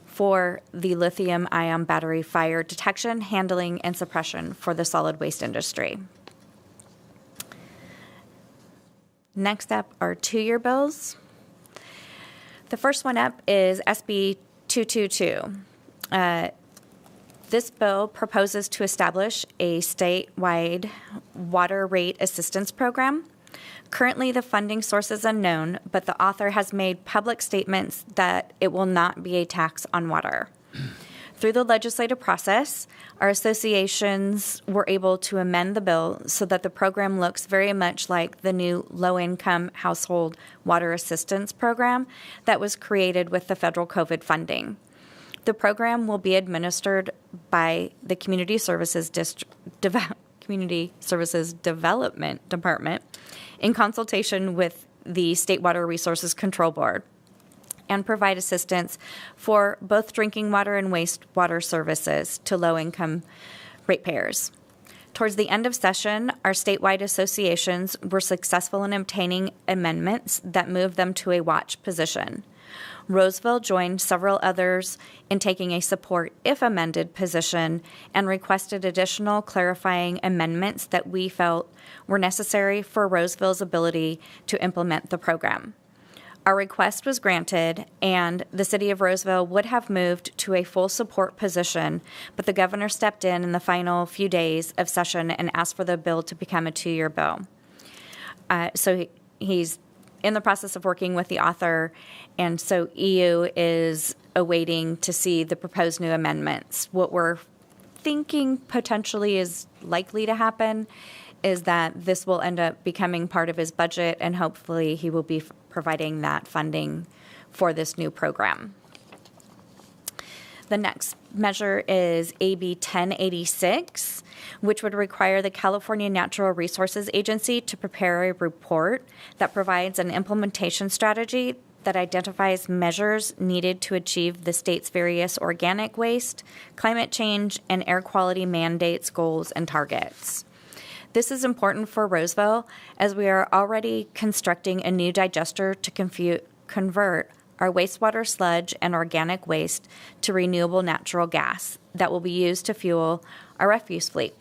for the lithium-ion battery fire detection, handling, and suppression for the solid waste industry. Next up are two-year bills. The first one up is SB 222. This bill proposes to establish a statewide water rate assistance program. Currently, the funding source is unknown, but the author has made public statements that it will not be a tax on water. Through the legislative process, our associations were able to amend the bill so that the program looks very much like the new low-income household water assistance program that was created with the federal COVID funding. The program will be administered by the Community Services Development Department in consultation with the State Water Resources Control Board, and provide assistance for both drinking water and wastewater services to low-income ratepayers. Towards the end of session, our statewide associations were successful in obtaining amendments that moved them to a watch position. Roseville joined several others in taking a support if amended position and requested additional clarifying amendments that we felt were necessary for Roseville's ability to implement the program. Our request was granted, and the City of Roseville would have moved to a full support position, but the governor stepped in the final few days of session and asked for the bill to become a 2-year bill. So he's in the process of working with the author, and so EU is awaiting to see the proposed new amendments. What we're thinking potentially is likely to happen is that this will end up becoming part of his budget, and hopefully he will be providing that funding for this new program. The next measure is AB 1086, which would require the California Natural Resources Agency to prepare a report that provides an implementation strategy that identifies measures needed to achieve the state's various organic waste, climate change, and air quality mandates, goals, and targets. This is important for Roseville as we are already constructing a new digester to convert our wastewater sludge and organic waste to renewable natural gas that will be used to fuel our refuse fleet.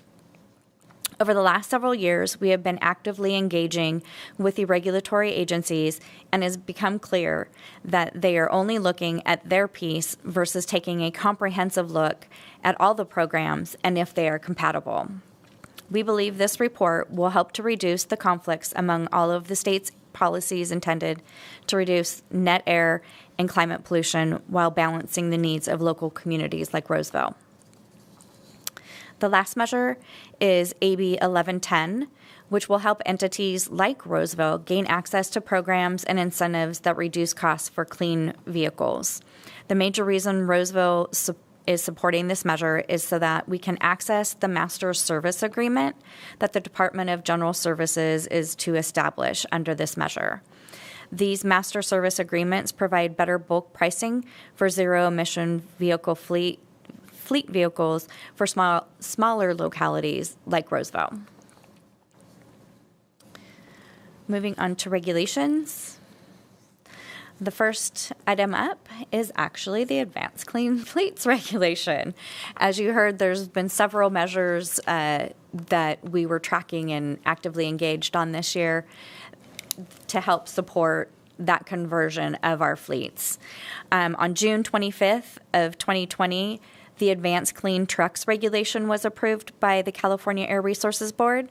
Over the last several years, we have been actively engaging with the regulatory agencies, and it has become clear that they are only looking at their piece versus taking a comprehensive look at all the programs and if they are compatible. We believe this report will help to reduce the conflicts among all of the state's policies intended to reduce net air and climate pollution while balancing the needs of local communities like Roseville. The last measure is AB 1110, which will help entities like Roseville gain access to programs and incentives that reduce costs for clean vehicles. The major reason Roseville is supporting this measure is so that we can access the master service agreement that the Department of General Services is to establish under this measure. These master service agreements provide better bulk pricing for zero-emission vehicle fleet vehicles for smaller localities like Roseville. Moving on to regulations. The first item up is actually the Advanced Clean Fleets regulation. As you heard, there's been several measures that we were tracking and actively engaged on this year to help support that conversion of our fleets. On June 25th of 2020, the Advanced Clean Trucks regulation was approved by the California Air Resources Board,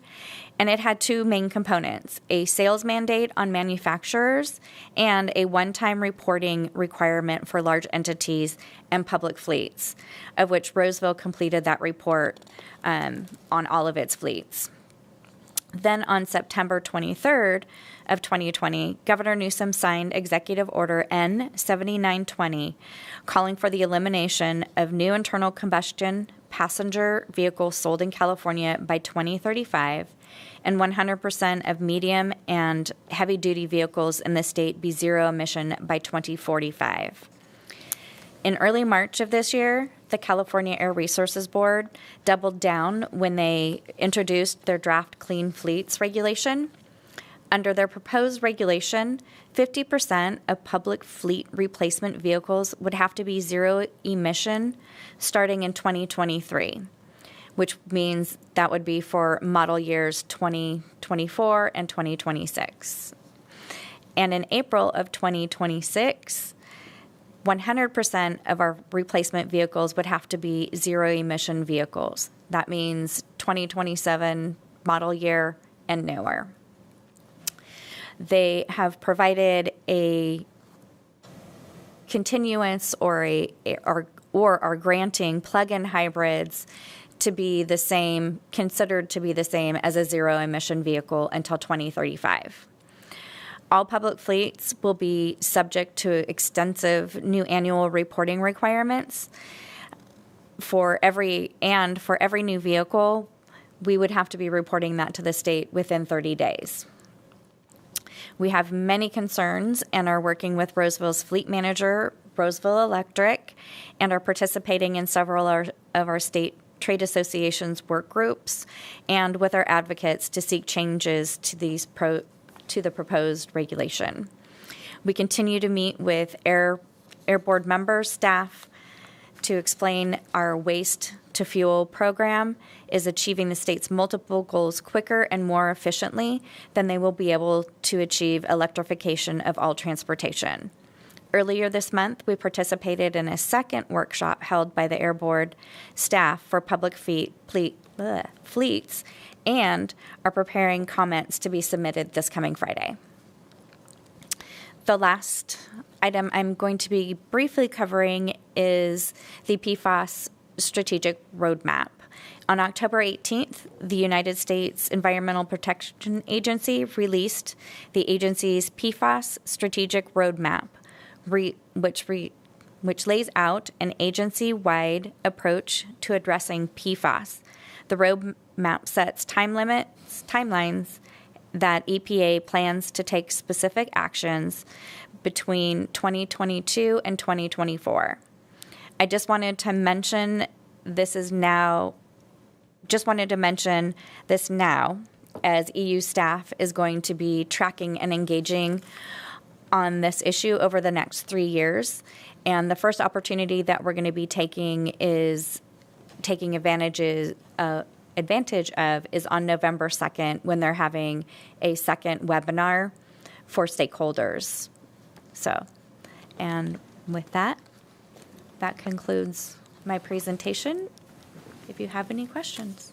and it had two main components: a sales mandate on manufacturers and a one-time reporting requirement for large entities and public fleets, of which Roseville completed that report on all of its fleets. Then on September 23rd of 2020, Governor Newsom signed Executive Order N-7920, calling for the elimination of new internal combustion passenger vehicles sold in California by 2035, and 100% of medium and heavy-duty vehicles in the state be zero-emission by 2045. In early March of this year, the California Air Resources Board doubled down when they introduced their draft Clean Fleets regulation. Under their proposed regulation, 50% of public fleet replacement vehicles would have to be zero emission starting in 2023, which means that would be for model years 2024 and 2026. And in April of 2026, 100% of our replacement vehicles would have to be zero-emission vehicles. That means 2027 model year and newer. They have provided a continuance or are granting plug-in hybrids to be the same, considered to be the same as a zero-emission vehicle until 2035. All public fleets will be subject to extensive new annual reporting requirements. For every new vehicle, we would have to be reporting that to the state within 30 days. We have many concerns and are working with Roseville's fleet manager, Roseville Electric, and are participating in several of our state trade associations work groups and with our advocates to seek changes to to the proposed regulation. We continue to meet with Air Board members, staff, to explain our waste to fuel program is achieving the state's multiple goals quicker and more efficiently than they will be able to achieve electrification of all transportation. Earlier this month, we participated in a second workshop held by the Air Board staff for public fleets and are preparing comments to be submitted this coming Friday. The last item I'm going to be briefly covering is the PFAS Strategic Roadmap. On October 18th, the United States Environmental Protection Agency released the agency's PFAS Strategic Roadmap, which lays out an agency-wide approach to addressing PFAS. The roadmap sets timelines that EPA plans to take specific actions between 2022 and 2024. I just wanted to mention this now, as EU staff is going to be tracking and engaging on this issue over the next 3 years. And the first opportunity that we're going to be taking is taking advantage of is on November 2nd when they're having a second webinar for stakeholders. So, and with that, that concludes my presentation. If you have any questions.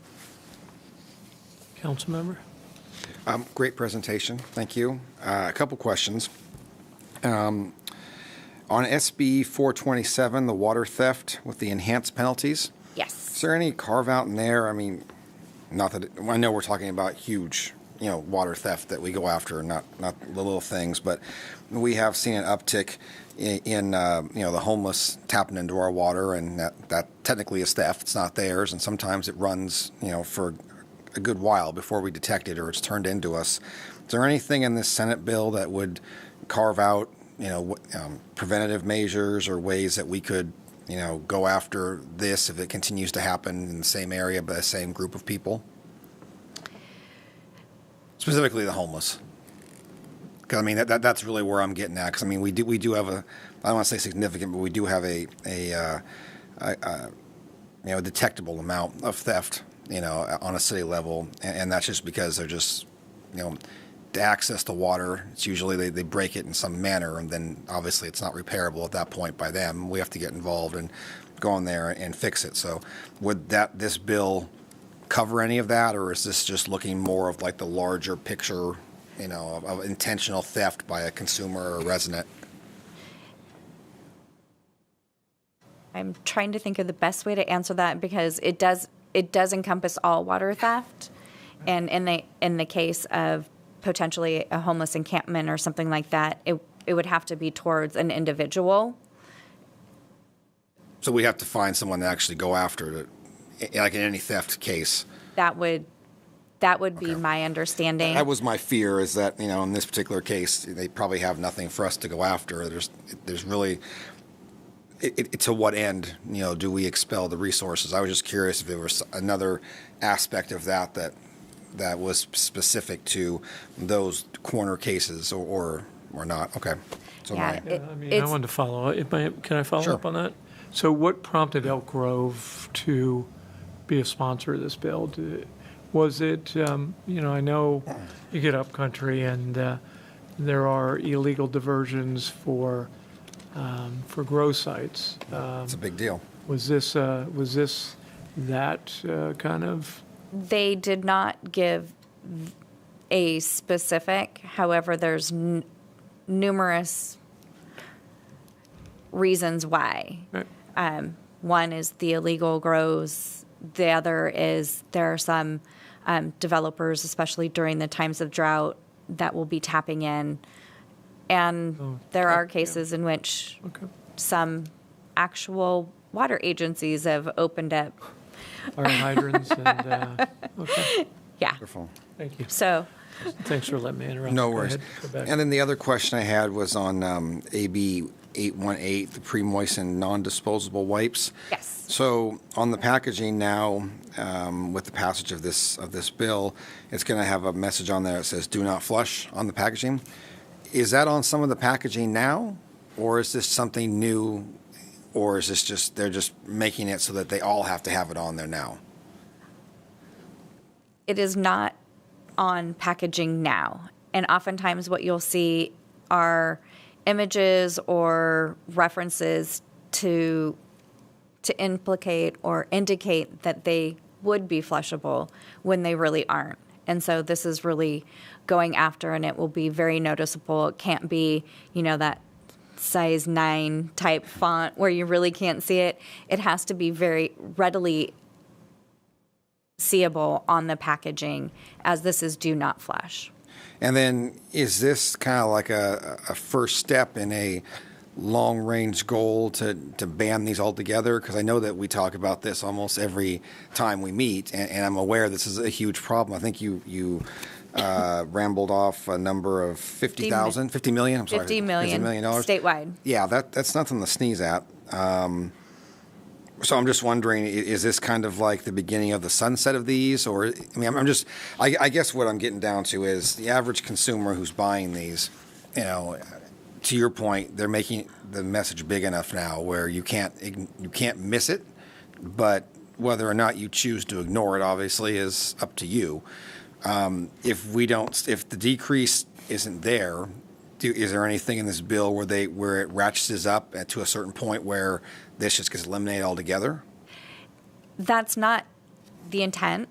Councilmember? Great presentation. Thank you. A couple questions. On SB 427, the water theft with the enhanced penalties, Yes. is there any carve out in there? I mean, not that I know we're talking about huge, water theft that we go after, not the little things, but we have seen an uptick in the homeless tapping into our water, and that technically is theft. It's not theirs, and sometimes it runs, for a good while before we detect it or it's turned into us. Is there anything in this Senate bill that would carve out, preventative measures or ways that we could, go after this if it continues to happen in the same area by the same group of people? Specifically the homeless. Because, I mean, that's really where I'm getting at. Because, I mean, we do have I don't want to say significant, but we do have a detectable amount of theft, on a city level. And that's just because they're just, to access the water, it's usually they break it in some manner, and then obviously it's not repairable at that point by them. We have to get involved and go in there and fix it. So would this bill cover any of that, or is this just looking more of like the larger picture, of intentional theft by a consumer or resident? I'm trying to think of the best way to answer that because it does encompass all water theft, and in the case of potentially a homeless encampment or something like that, it would have to be towards an individual. So we have to find someone to actually go after it, like in any theft case. That would be my understanding. That was my fear, is that, in this particular case, they probably have nothing for us to go after. There's really, to what end, do we expel the resources? I was just curious if there was another aspect of that was specific to those corner cases or not. Okay. So Yeah, I wanted to follow up. Can I follow up on that? So what prompted Elk Grove to be a sponsor of this bill? Was it, I know you get up country and there are illegal diversions for grow sites. it's a big deal. Was this that kind of? They did not give a specific. However, there's numerous reasons why. Right. One is the illegal grows. The other is there are some developers, especially during the times of drought, that will be tapping in. And there are cases in which some actual water agencies have opened up Fire hydrants and, okay. Yeah. Wonderful. Thank you. So Thanks for letting me interrupt. No Go worries. ahead. Go back. And then the other question I had was on AB 818, the pre-moistened non-disposable wipes. Yes. So on the packaging now, with the passage of this bill, it's going to have a message on there that says "Do not flush" on the packaging. Is that on some of the packaging now, or is this something new, or is this just they're just making it so that they all have to have it on there now? It is not on packaging now. And oftentimes what you'll see are images or references to implicate or indicate that they would be flushable when they really aren't. And so this is really going after, and it will be very noticeable. It can't be, that size 9 type font where you really can't see it. It has to be very readily seeable on the packaging, as this is do not flush. And then is this kind of like a first step in a long-range goal to ban these altogether? Because I know that we talk about this almost every time we meet, and I'm aware this is a huge problem. I think you rambled off a number of 50 million, I'm sorry. $50 million statewide. Yeah, that's nothing to sneeze at. So I'm just wondering, is this kind of like the beginning of the sunset of these? Or, I guess what I'm getting down to is the average consumer who's buying these, to your point, they're making the message big enough now where you can't miss it, but whether or not you choose to ignore it obviously is up to you. If the decrease isn't there, is there anything in this bill where it ratchets up to a certain point where this just gets eliminated altogether? That's not the intent.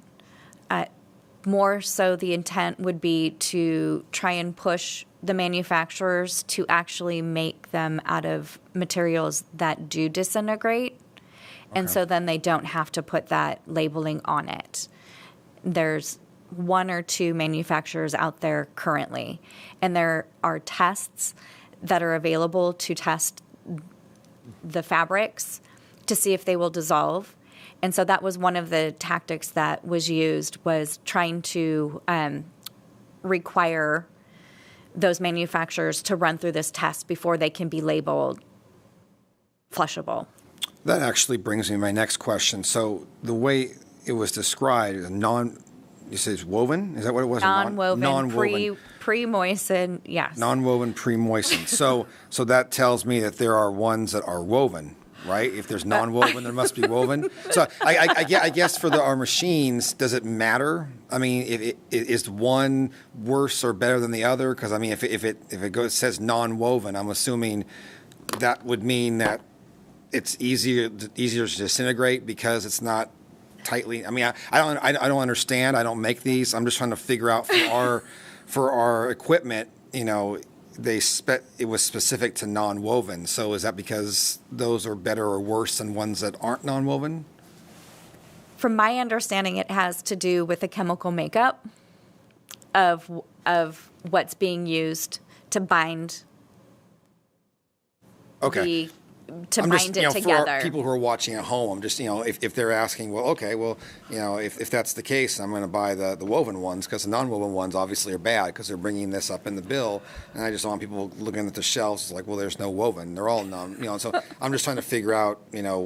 More so the intent would be to try and push the manufacturers to actually make them out of materials that do disintegrate. And so then they don't have to put that labeling on it. There's 1 or 2 manufacturers out there currently, and there are tests that are available to test the fabrics to see if they will dissolve. And so that was one of the tactics that was used, was trying to require those manufacturers to run through this test before they can be labeled flushable. That actually brings me to my next question. So the way it was described, you say it's woven? Is that what it was? Non-woven, pre-moistened, yes. Non-woven, pre-moistened. So that tells me that there are ones that are woven, right? If there's non-woven, there must be woven. So I guess for our machines, does it matter? I mean, is one worse or better than the other? Because if it says non-woven, I'm assuming that would mean that it's easier to disintegrate because it's not tightly. I don't understand. I don't make these. I'm just trying to figure out for our equipment. It was specific to non-woven. So is that because those are better or worse than ones that aren't non-woven? From my understanding, it has to do with the chemical makeup of what's being used to bind. Okay. Bind it together. For our people who are watching at home, I'm just, if they're asking, if that's the case, I'm going to buy the woven ones, because the non-woven ones obviously are bad because they're bringing this up in the bill. And I just don't want people looking at the shelves like, well, there's no woven. They're all non, so I'm just trying to figure out,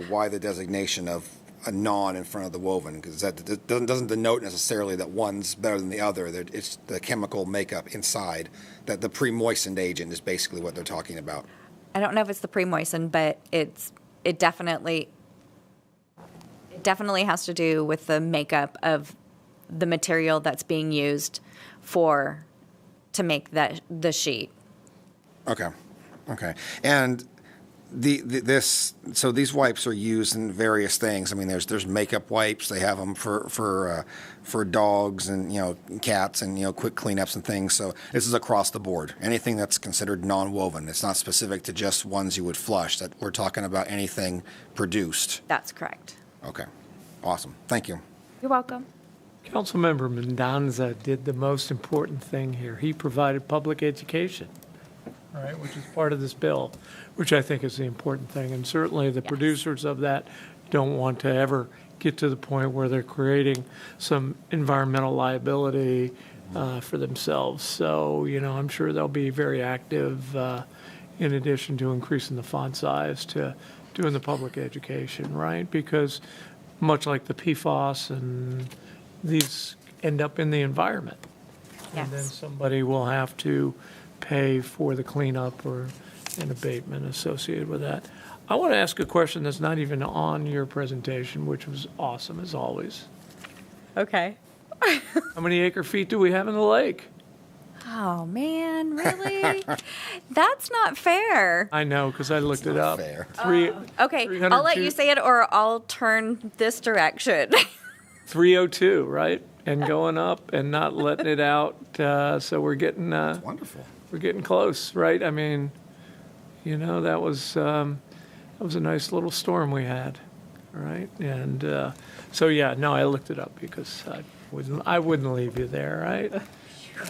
why the designation of a non in front of the woven, because that doesn't denote necessarily that one's better than the other. It's the chemical makeup inside, that the pre-moistened agent is basically what they're talking about. I don't know if it's the pre-moistened, but it definitely has to do with the makeup of the material that's being used to make the sheet. Okay. And so these wipes are used in various things. There's makeup wipes. They have them for dogs and cats and quick cleanups and things. So this is across the board. Anything that's considered non-woven. It's not specific to just ones you would flush. That we're talking about anything produced. That's correct. Okay, awesome. Thank you. You're welcome. Councilmember Mendoza did the most important thing here. He provided public education, right, which is part of this bill, which I think is the important thing. And certainly the producers of that don't want to ever get to the point where they're creating some environmental liability for themselves. So, I'm sure they'll be very active in addition to increasing the font size, to doing the public education, right? Because much like the PFAS and these end up in the environment. And then Yes. somebody will have to pay for the cleanup or an abatement associated with that. I want to ask a question that's not even on your presentation, which was awesome as always. Okay. How many acre feet do we have in the lake? Oh, man, really? That's not fair. I know, because I looked it not up. fair. Three, Okay, I'll let you 302 say it or I'll turn this direction. 302, right? And going up and not letting it out. So we're getting Wonderful. we're getting close, right? I mean, you know, that was a nice little storm we had, right? And so yeah, no, I looked it up because I wouldn't leave you there, right?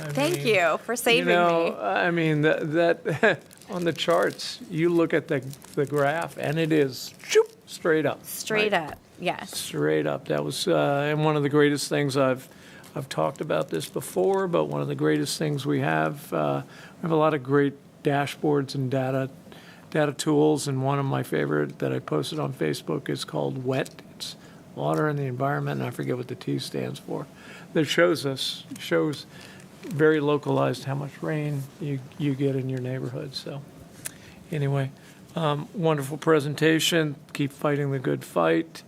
Thank you for saving You know, me. I mean that on the charts, you look at the graph and it is shoop, straight up. Straight right? up, yes. Straight up. That was and one of the greatest things I've talked about this before, but one of the greatest things we have a lot of great dashboards and data tools, and one of my favorite that I posted on Facebook is called WET. It's Water and the Environment, and I forget what the T stands for. That shows very localized how much rain you get in your neighborhood. So anyway, wonderful presentation. Keep fighting the good fight.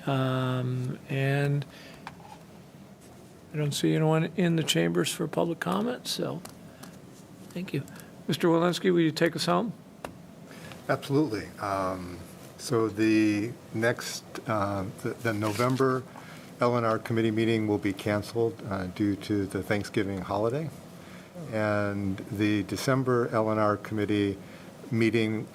And I don't see anyone in the chambers for public comment, so thank you. Mr. Walensky, will you take us home? Absolutely. So the next, the November L&R committee meeting will be canceled due to the Thanksgiving holiday. And the December L&R committee meeting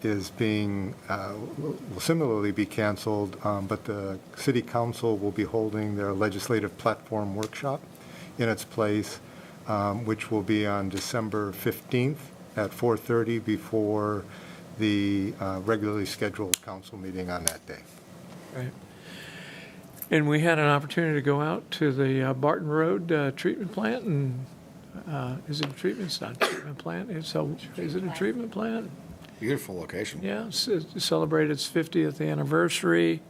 is being, will similarly be canceled, but the city council will be holding their legislative platform workshop in its place, which will be on December 15th at 4:30 before the regularly scheduled council meeting on that day. Right. And we had an opportunity to go out to the Barton Road treatment plant, and is it a treatment? It's not a treatment plant. Is it a treatment plant? Beautiful location. Yeah, celebrate its 50th anniversary.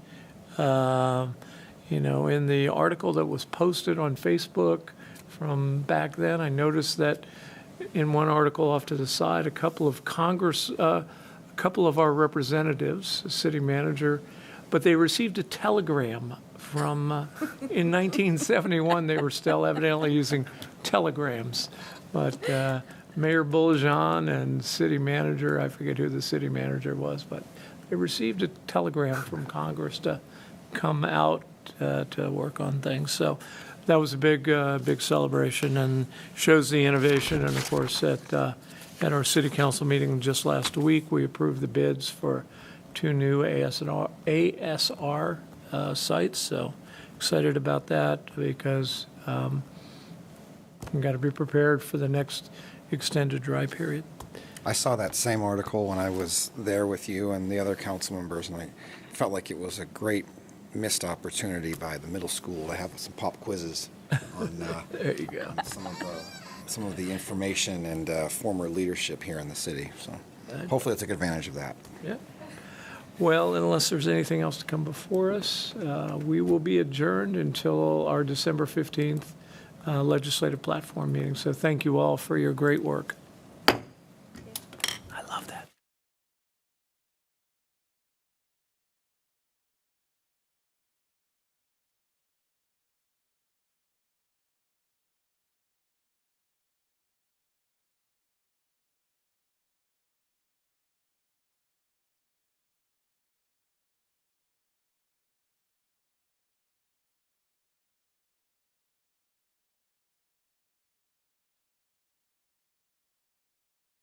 You know, in the article that was posted on Facebook from back then, I noticed that in one article off to the side, a couple of our representatives, the city manager, but they received a telegram from, in 1971, they were still evidently using telegrams. But Mayor Buljan and city manager, I forget who the city manager was, but they received a telegram from Congress to come out to work on things. So that was a big celebration and shows the innovation. And of course, at our city council meeting just last week, we approved the bids for 2 new ASR sites. So excited about that because we've got to be prepared for the next extended dry period. I saw that same article when I was there with you and the other council members, and I felt like it was a great missed opportunity by the middle school to have some pop quizzes on, There you go. on some of the information and former leadership here in the city. So hopefully, they'll take advantage of that. Yeah. Well, unless there's anything else to come before us, we will be adjourned until our December 15th legislative platform meeting. So thank you all for your great work.